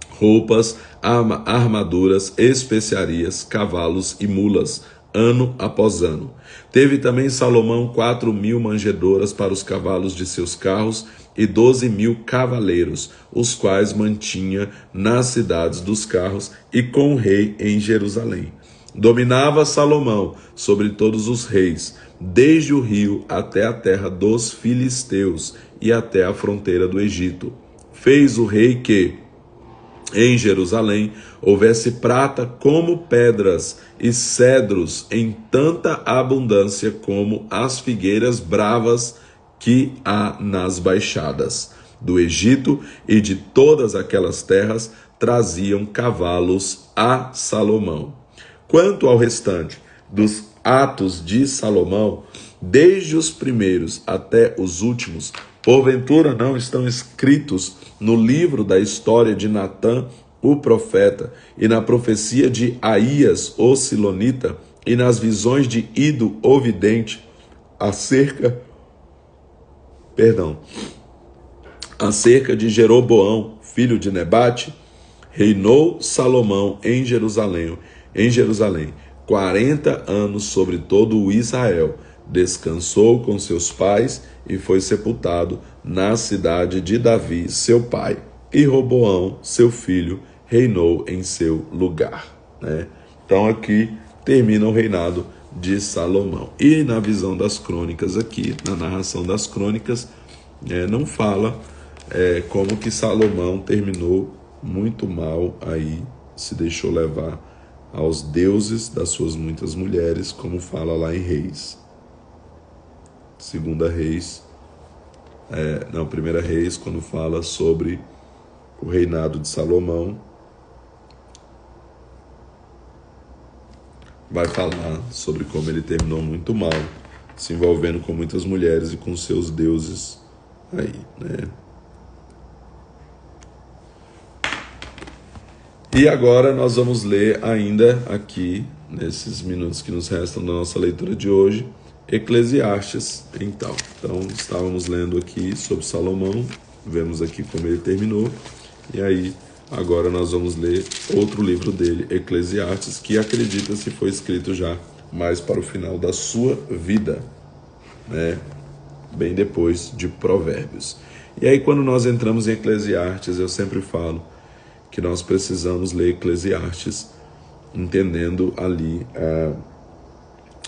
roupas, armaduras, especiarias, cavalos e mulas, ano após ano. Teve também Salomão 4.000 manjedoras para os cavalos de seus carros e 12.000 cavaleiros, os quais mantinha nas cidades dos carros e com o rei em Jerusalém. Dominava Salomão sobre todos os reis, desde o rio até a terra dos filisteus e até a fronteira do Egito. Fez o rei que em Jerusalém houvesse prata como pedras e cedros em tanta abundância como as figueiras bravas que há nas baixadas do Egito, e de todas aquelas terras traziam cavalos a Salomão. Quanto ao restante dos atos de Salomão, desde os primeiros até os últimos, porventura não estão escritos no livro da história de Natã, o profeta, e na profecia de Aías, o silonita, e nas visões de Ido, o vidente, acerca de Jeroboão, filho de Nebate? Reinou Salomão em Jerusalém 40 anos sobre todo o Israel. Descansou com seus pais e foi sepultado na cidade de Davi, seu pai. E Roboão, seu filho, reinou em seu lugar. Então aqui termina o reinado de Salomão. E na visão das crônicas aqui, na narração das crônicas, não fala como que Salomão terminou muito mal aí, se deixou levar aos deuses das suas muitas mulheres, como fala lá em Reis. Primeira Reis, quando fala sobre o reinado de Salomão, vai falar sobre como ele terminou muito mal, se envolvendo com muitas mulheres e com seus deuses aí, né? E agora nós vamos ler ainda aqui, nesses minutos que nos restam da nossa leitura de hoje, Eclesiastes. Então, estávamos lendo aqui sobre Salomão, vemos aqui como ele terminou, e aí agora nós vamos ler outro livro dele, Eclesiastes, que acredita-se foi escrito já mais para o final da sua vida, né? Bem depois de Provérbios. E aí quando nós entramos em Eclesiastes, eu sempre falo que nós precisamos ler Eclesiastes entendendo ali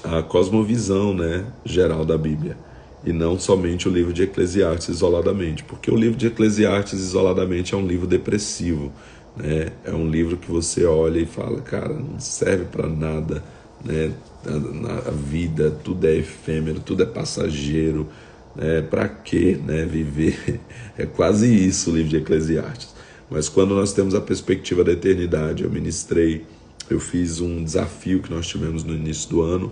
a cosmovisão, né, geral da Bíblia, e não somente o livro de Eclesiastes isoladamente, porque o livro de Eclesiastes isoladamente é um livro depressivo, né? É um livro que você olha e fala, cara, não serve para nada, né? A vida, tudo é efêmero, tudo é passageiro, né? Para que, né, viver? É quase isso o livro de Eclesiastes. Mas quando nós temos a perspectiva da eternidade, eu fiz um desafio que nós tivemos no início do ano,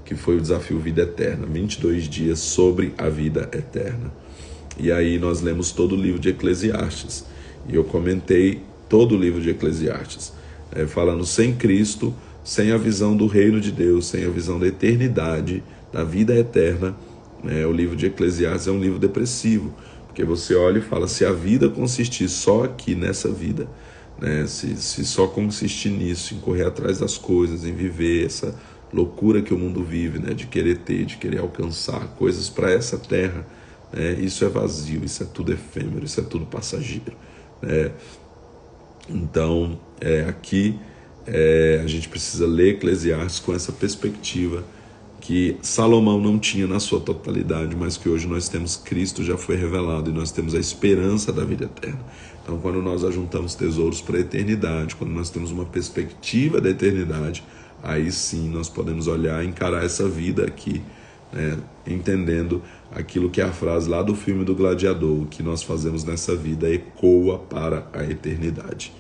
que foi o desafio Vida Eterna, 22 dias sobre a vida eterna. E aí nós lemos todo o livro de Eclesiastes, e eu comentei todo o livro de Eclesiastes, falando sem Cristo, sem a visão do reino de Deus, sem a visão da eternidade, da vida eterna, o livro de Eclesiastes é um livro depressivo, porque você olha e fala, se a vida consistir só aqui nessa vida, né, se só consistir nisso, em correr atrás das coisas, em viver essa loucura que o mundo vive, né, de querer ter, de querer alcançar coisas para essa terra, né, isso é vazio, isso é tudo efêmero, isso é tudo passageiro, né? Então, aqui a gente precisa ler Eclesiastes com essa perspectiva que Salomão não tinha na sua totalidade, mas que hoje nós temos Cristo, já foi revelado, e nós temos a esperança da vida eterna. Então, quando nós ajuntamos tesouros para a eternidade, quando nós temos uma perspectiva da eternidade, aí sim nós podemos olhar e encarar essa vida aqui, né, entendendo aquilo que é a frase lá do filme do Gladiador, o que nós fazemos nessa vida ecoa para a eternidade.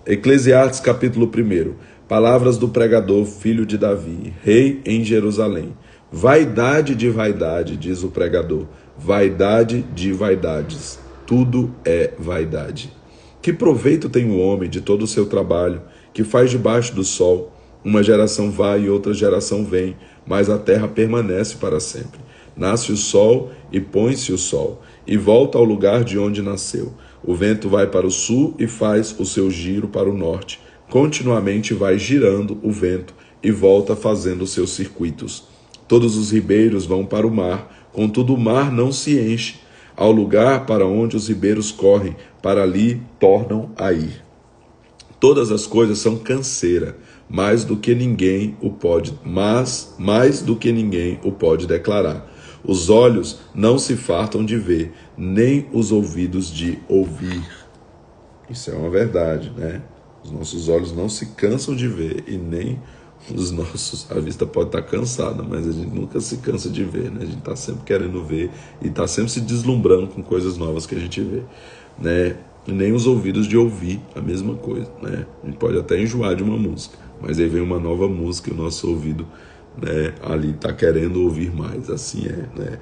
Eclesiastes capítulo 1. Palavras do pregador, filho de Davi, rei em Jerusalém. Vaidade de vaidade, diz o pregador, vaidade de vaidades, tudo é vaidade. Que proveito tem o homem de todo o seu trabalho, que faz debaixo do sol? Uma geração vai e outra geração vem, mas a terra permanece para sempre. Nasce o sol e põe-se o sol, e volta ao lugar de onde nasceu. O vento vai para o sul e faz o seu giro para o norte. Continuamente vai girando o vento e volta fazendo os seus circuitos. Todos os ribeiros vão para o mar, contudo o mar não se enche. Ao lugar para onde os ribeiros correm, para ali tornam a ir. Todas as coisas são canseira, mais do que ninguém o pode declarar. Os olhos não se fartam de ver, nem os ouvidos de ouvir. Isso é uma verdade, né? Os nossos olhos não se cansam de ver e nem os nossos... A vista pode estar cansada, mas a gente nunca se cansa de ver, né? A gente está sempre querendo ver e está sempre se deslumbrando com coisas novas que a gente vê, né? E nem os ouvidos de ouvir a mesma coisa, né? A gente pode até enjoar de uma música, mas aí vem uma nova música e o nosso ouvido, né, ali está querendo ouvir mais, assim é, né?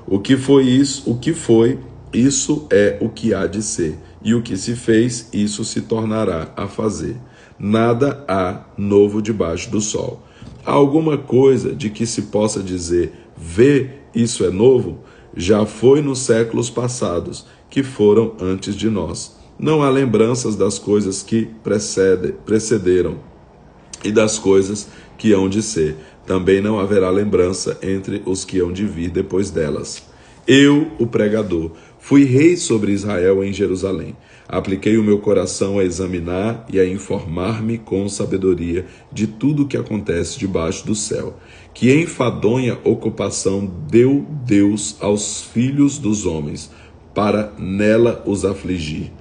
O que foi isso? O que foi, isso é o que há de ser. E o que se fez, isso se tornará a fazer. Nada há novo debaixo do sol. Há alguma coisa de que se possa dizer, vê, isso é novo? Já foi nos séculos passados, que foram antes de nós. Não há lembranças das coisas que precederam e das coisas que hão de ser. Também não haverá lembrança entre os que hão de vir depois delas. Eu, o pregador, fui rei sobre Israel em Jerusalém. Apliquei o meu coração a examinar e a informar-me com sabedoria de tudo o que acontece debaixo do céu. Que enfadonha ocupação deu Deus aos filhos dos homens, para nela os afligir.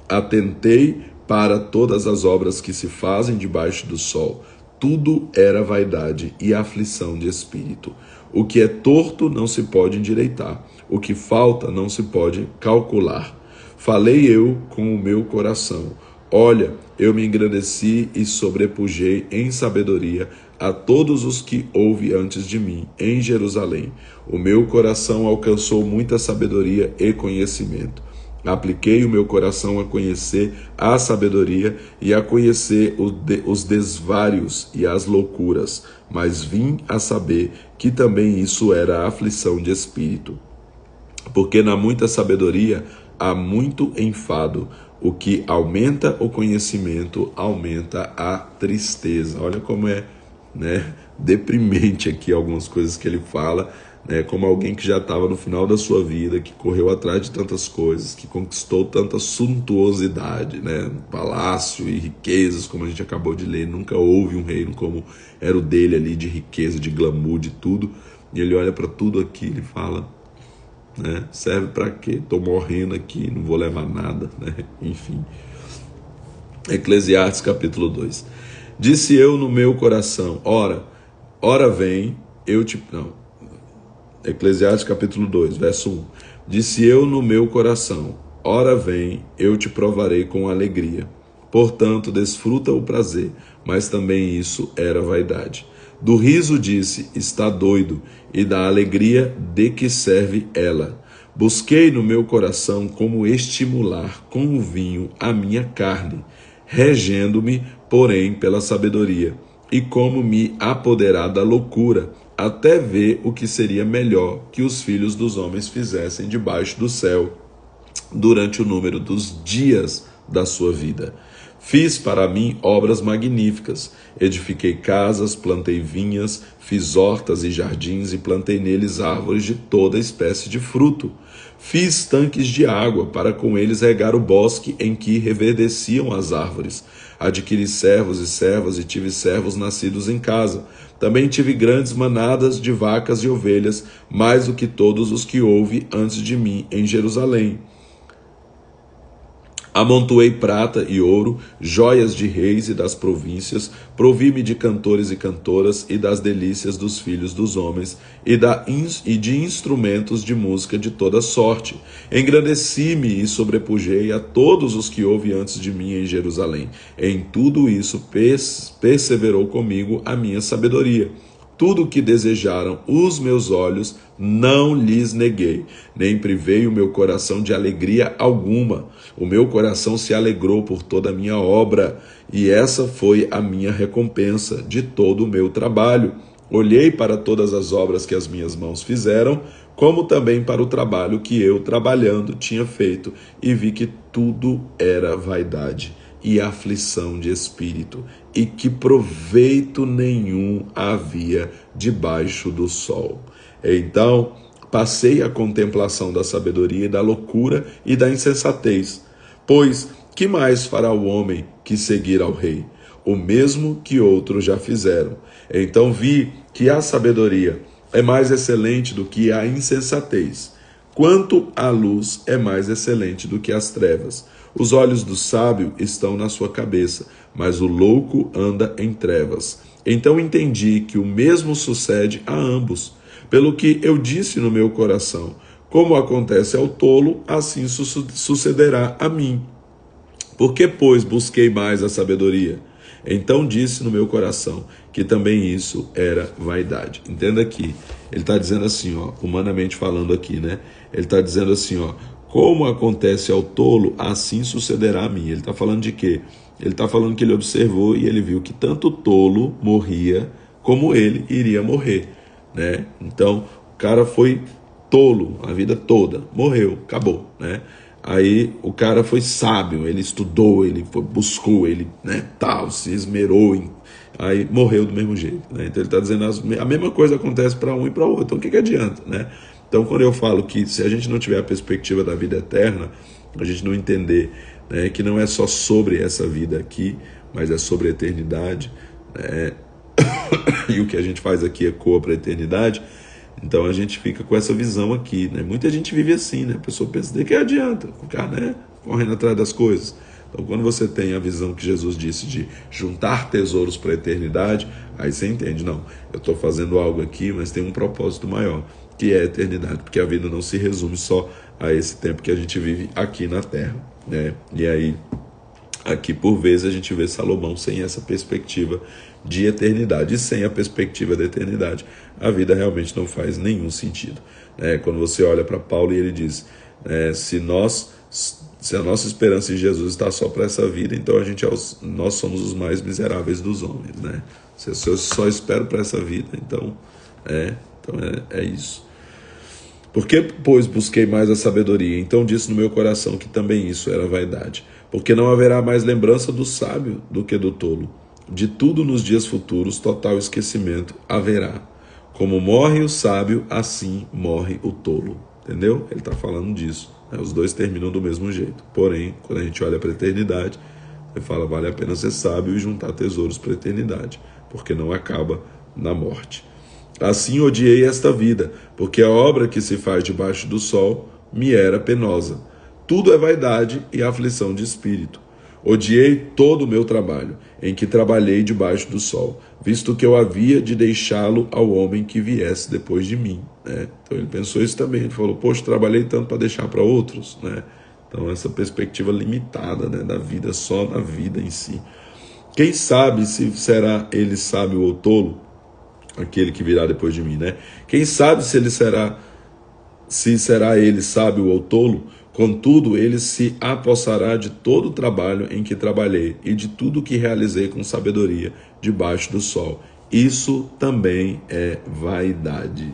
Atentei para todas as obras que se fazem debaixo do sol. Tudo era vaidade e aflição de espírito. O que é torto não se pode endireitar. O que falta não se pode calcular. Falei eu com o meu coração. Olha, eu me engrandeci e sobrepujei em sabedoria a todos os que houve antes de mim em Jerusalém. O meu coração alcançou muita sabedoria e conhecimento. Apliquei o meu coração a conhecer a sabedoria e a conhecer os desvários e as loucuras, mas vim a saber que também isso era aflição de espírito. Porque na muita sabedoria há muito enfado. O que aumenta o conhecimento, aumenta a tristeza. Olha como é, né, deprimente aqui algumas coisas que ele fala, né, como alguém que já estava no final da sua vida, que correu atrás de tantas coisas, que conquistou tanta suntuosidade, né, palácio e riquezas, como a gente acabou de ler. Nunca houve um reino como era o dele ali, de riqueza, de glamour, de tudo. E ele olha para tudo aquilo e fala, né, serve para quê? Estou morrendo aqui, não vou levar nada, né? Enfim. Eclesiastes capítulo 2. Disse eu no meu coração, ora vem, eu te... Não. Eclesiastes capítulo 2, verso 1. Disse eu no meu coração, ora vem, eu te provarei com alegria. Portanto, desfruta o prazer, mas também isso era vaidade. Do riso disse, está doido, e da alegria de que serve ela. Busquei no meu coração como estimular com o vinho a minha carne, regendo-me, porém, pela sabedoria, e como me apoderar da loucura, até ver o que seria melhor que os filhos dos homens fizessem debaixo do céu, durante o número dos dias da sua vida. Fiz para mim obras magníficas, edifiquei casas, plantei vinhas, fiz hortas e jardins e plantei neles árvores de toda espécie de fruto. Fiz tanques de água para com eles regar o bosque em que reverdeciam as árvores. Adquiri servos e servas e tive servos nascidos em casa. Também tive grandes manadas de vacas e ovelhas, mais do que todos os que houve antes de mim em Jerusalém. Amontoei prata e ouro, joias de reis e das províncias, provi-me de cantores e cantoras e das delícias dos filhos dos homens e de instrumentos de música de toda sorte. Engrandeci-me e sobrepujei a todos os que houve antes de mim em Jerusalém. Em tudo isso perseverou comigo a minha sabedoria. Tudo o que desejaram os meus olhos, não lhes neguei, nem privei o meu coração de alegria alguma. O meu coração se alegrou por toda a minha obra, e essa foi a minha recompensa de todo o meu trabalho. Olhei para todas as obras que as minhas mãos fizeram, como também para o trabalho que eu, trabalhando, tinha feito, e vi que tudo era vaidade e aflição de espírito, e que proveito nenhum havia debaixo do sol. Então passei a contemplação da sabedoria e da loucura e da insensatez. Pois que mais fará o homem que seguir ao rei? O mesmo que outros já fizeram. Então vi que a sabedoria é mais excelente do que a insensatez, quanto a luz é mais excelente do que as trevas. Os olhos do sábio estão na sua cabeça, mas o louco anda em trevas. Então entendi que o mesmo sucede a ambos. Pelo que eu disse no meu coração, como acontece ao tolo, assim sucederá a mim. Porque, pois, busquei mais a sabedoria? Então disse no meu coração que também isso era vaidade. Entenda aqui, ele está dizendo assim, ó, humanamente falando aqui, né? Ele está dizendo assim, ó, como acontece ao tolo, assim sucederá a mim. Ele está falando de quê? Ele está falando que ele observou e ele viu que tanto o tolo morria, como ele iria morrer, né? Então, o cara foi tolo a vida toda, morreu, acabou, né? Aí o cara foi sábio, ele estudou, ele buscou, ele, né, tal, se esmerou, aí morreu do mesmo jeito, né? Então ele está dizendo a mesma coisa acontece para um e para o outro. Então o que adianta, né? Então quando eu falo que se a gente não tiver a perspectiva da vida eterna, a gente não entender, né, que não é só sobre essa vida aqui, mas é sobre a eternidade, né? E o que a gente faz aqui ecoa para a eternidade. Então a gente fica com essa visão aqui, né? Muita gente vive assim, né? A pessoa pensa, de que adianta ficar, né, correndo atrás das coisas. Então quando você tem a visão que Jesus disse de juntar tesouros para a eternidade, aí você entende, não, eu estou fazendo algo aqui, mas tem um propósito maior, que é a eternidade, porque a vida não se resume só a esse tempo que a gente vive aqui na Terra, né? E aí Aqui, por vezes, a gente vê Salomão sem essa perspectiva de eternidade. E sem a perspectiva da eternidade, a vida realmente não faz nenhum sentido. Quando você olha para Paulo e ele diz, se a nossa esperança em Jesus está só para essa vida, então nós somos os mais miseráveis dos homens. Se eu só espero para essa vida, então é isso. Porque, pois, busquei mais a sabedoria, então disse no meu coração que também isso era vaidade. Porque não haverá mais lembrança do sábio do que do tolo. De tudo nos dias futuros, total esquecimento haverá. Como morre o sábio, assim morre o tolo. Entendeu? Ele está falando disso. Os dois terminam do mesmo jeito. Porém, quando a gente olha para a eternidade, você fala, vale a pena ser sábio e juntar tesouros para a eternidade, porque não acaba na morte. Assim odiei esta vida, porque a obra que se faz debaixo do sol me era penosa. Tudo é vaidade e aflição de espírito. Odiei todo o meu trabalho, em que trabalhei debaixo do sol, visto que eu havia de deixá-lo ao homem que viesse depois de mim. Então ele pensou isso também, ele falou, poxa, trabalhei tanto para deixar para outros. Então essa perspectiva limitada da vida, só na vida em si. Quem sabe se será ele sábio ou tolo, aquele que virá depois de mim, Quem sabe se será ele sábio ou tolo, contudo ele se apossará de todo o trabalho em que trabalhei e de tudo que realizei com sabedoria debaixo do sol. Isso também é vaidade.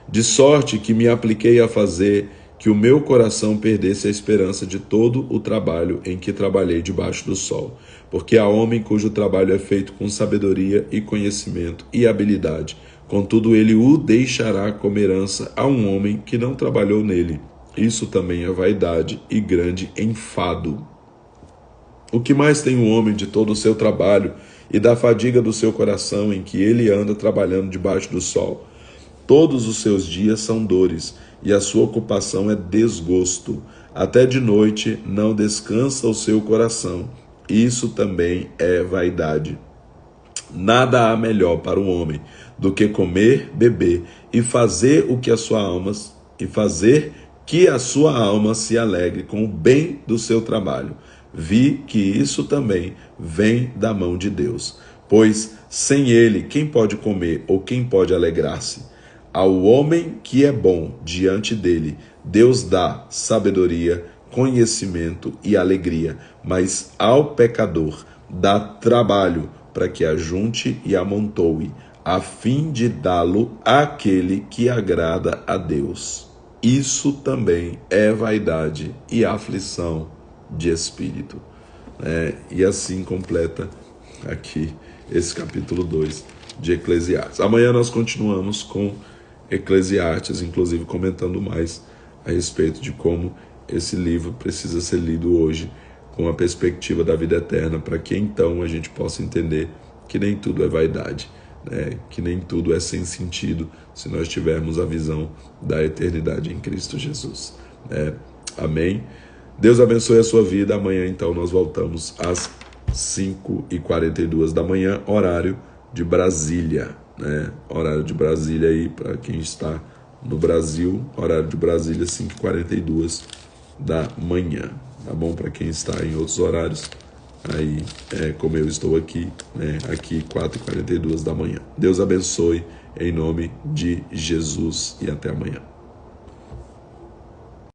De sorte que me apliquei a fazer que o meu coração perdesse a esperança de todo o trabalho em que trabalhei debaixo do sol. Porque há homem cujo trabalho é feito com sabedoria e conhecimento e habilidade. Contudo, ele o deixará como herança a um homem que não trabalhou nele. Isso também é vaidade e grande enfado. O que mais tem um homem de todo o seu trabalho e da fadiga do seu coração em que ele anda trabalhando debaixo do sol? Todos os seus dias são dores, e a sua ocupação é desgosto. Até de noite não descansa o seu coração. Isso também é vaidade. Nada há melhor para o homem do que comer, beber e fazer que a sua alma se alegre com o bem do seu trabalho. Vi que isso também vem da mão de Deus. Pois sem ele, quem pode comer ou quem pode alegrar-se? Ao homem que é bom diante dele, Deus dá sabedoria, conhecimento e alegria, mas ao pecador dá trabalho para que ajunte e amontoe, a fim de dá-lo àquele que agrada a Deus. Isso também é vaidade e aflição de espírito. E assim completa aqui esse capítulo 2 de Eclesiastes. Amanhã nós continuamos com Eclesiastes, inclusive comentando mais a respeito de como esse livro precisa ser lido hoje com a perspectiva da vida eterna, para que então a gente possa entender que nem tudo é vaidade, que nem tudo é sem sentido se nós tivermos a visão da eternidade em Cristo Jesus. Amém? Deus abençoe a sua vida. Amanhã então nós voltamos às 5h42 da manhã, horário de Brasília. Horário de Brasília aí, para quem está no Brasil, horário de Brasília 5h42 da manhã, tá bom? Para quem está em outros horários, aí como eu estou aqui, aqui 4h42 da manhã. Deus abençoe em nome de Jesus e até amanhã.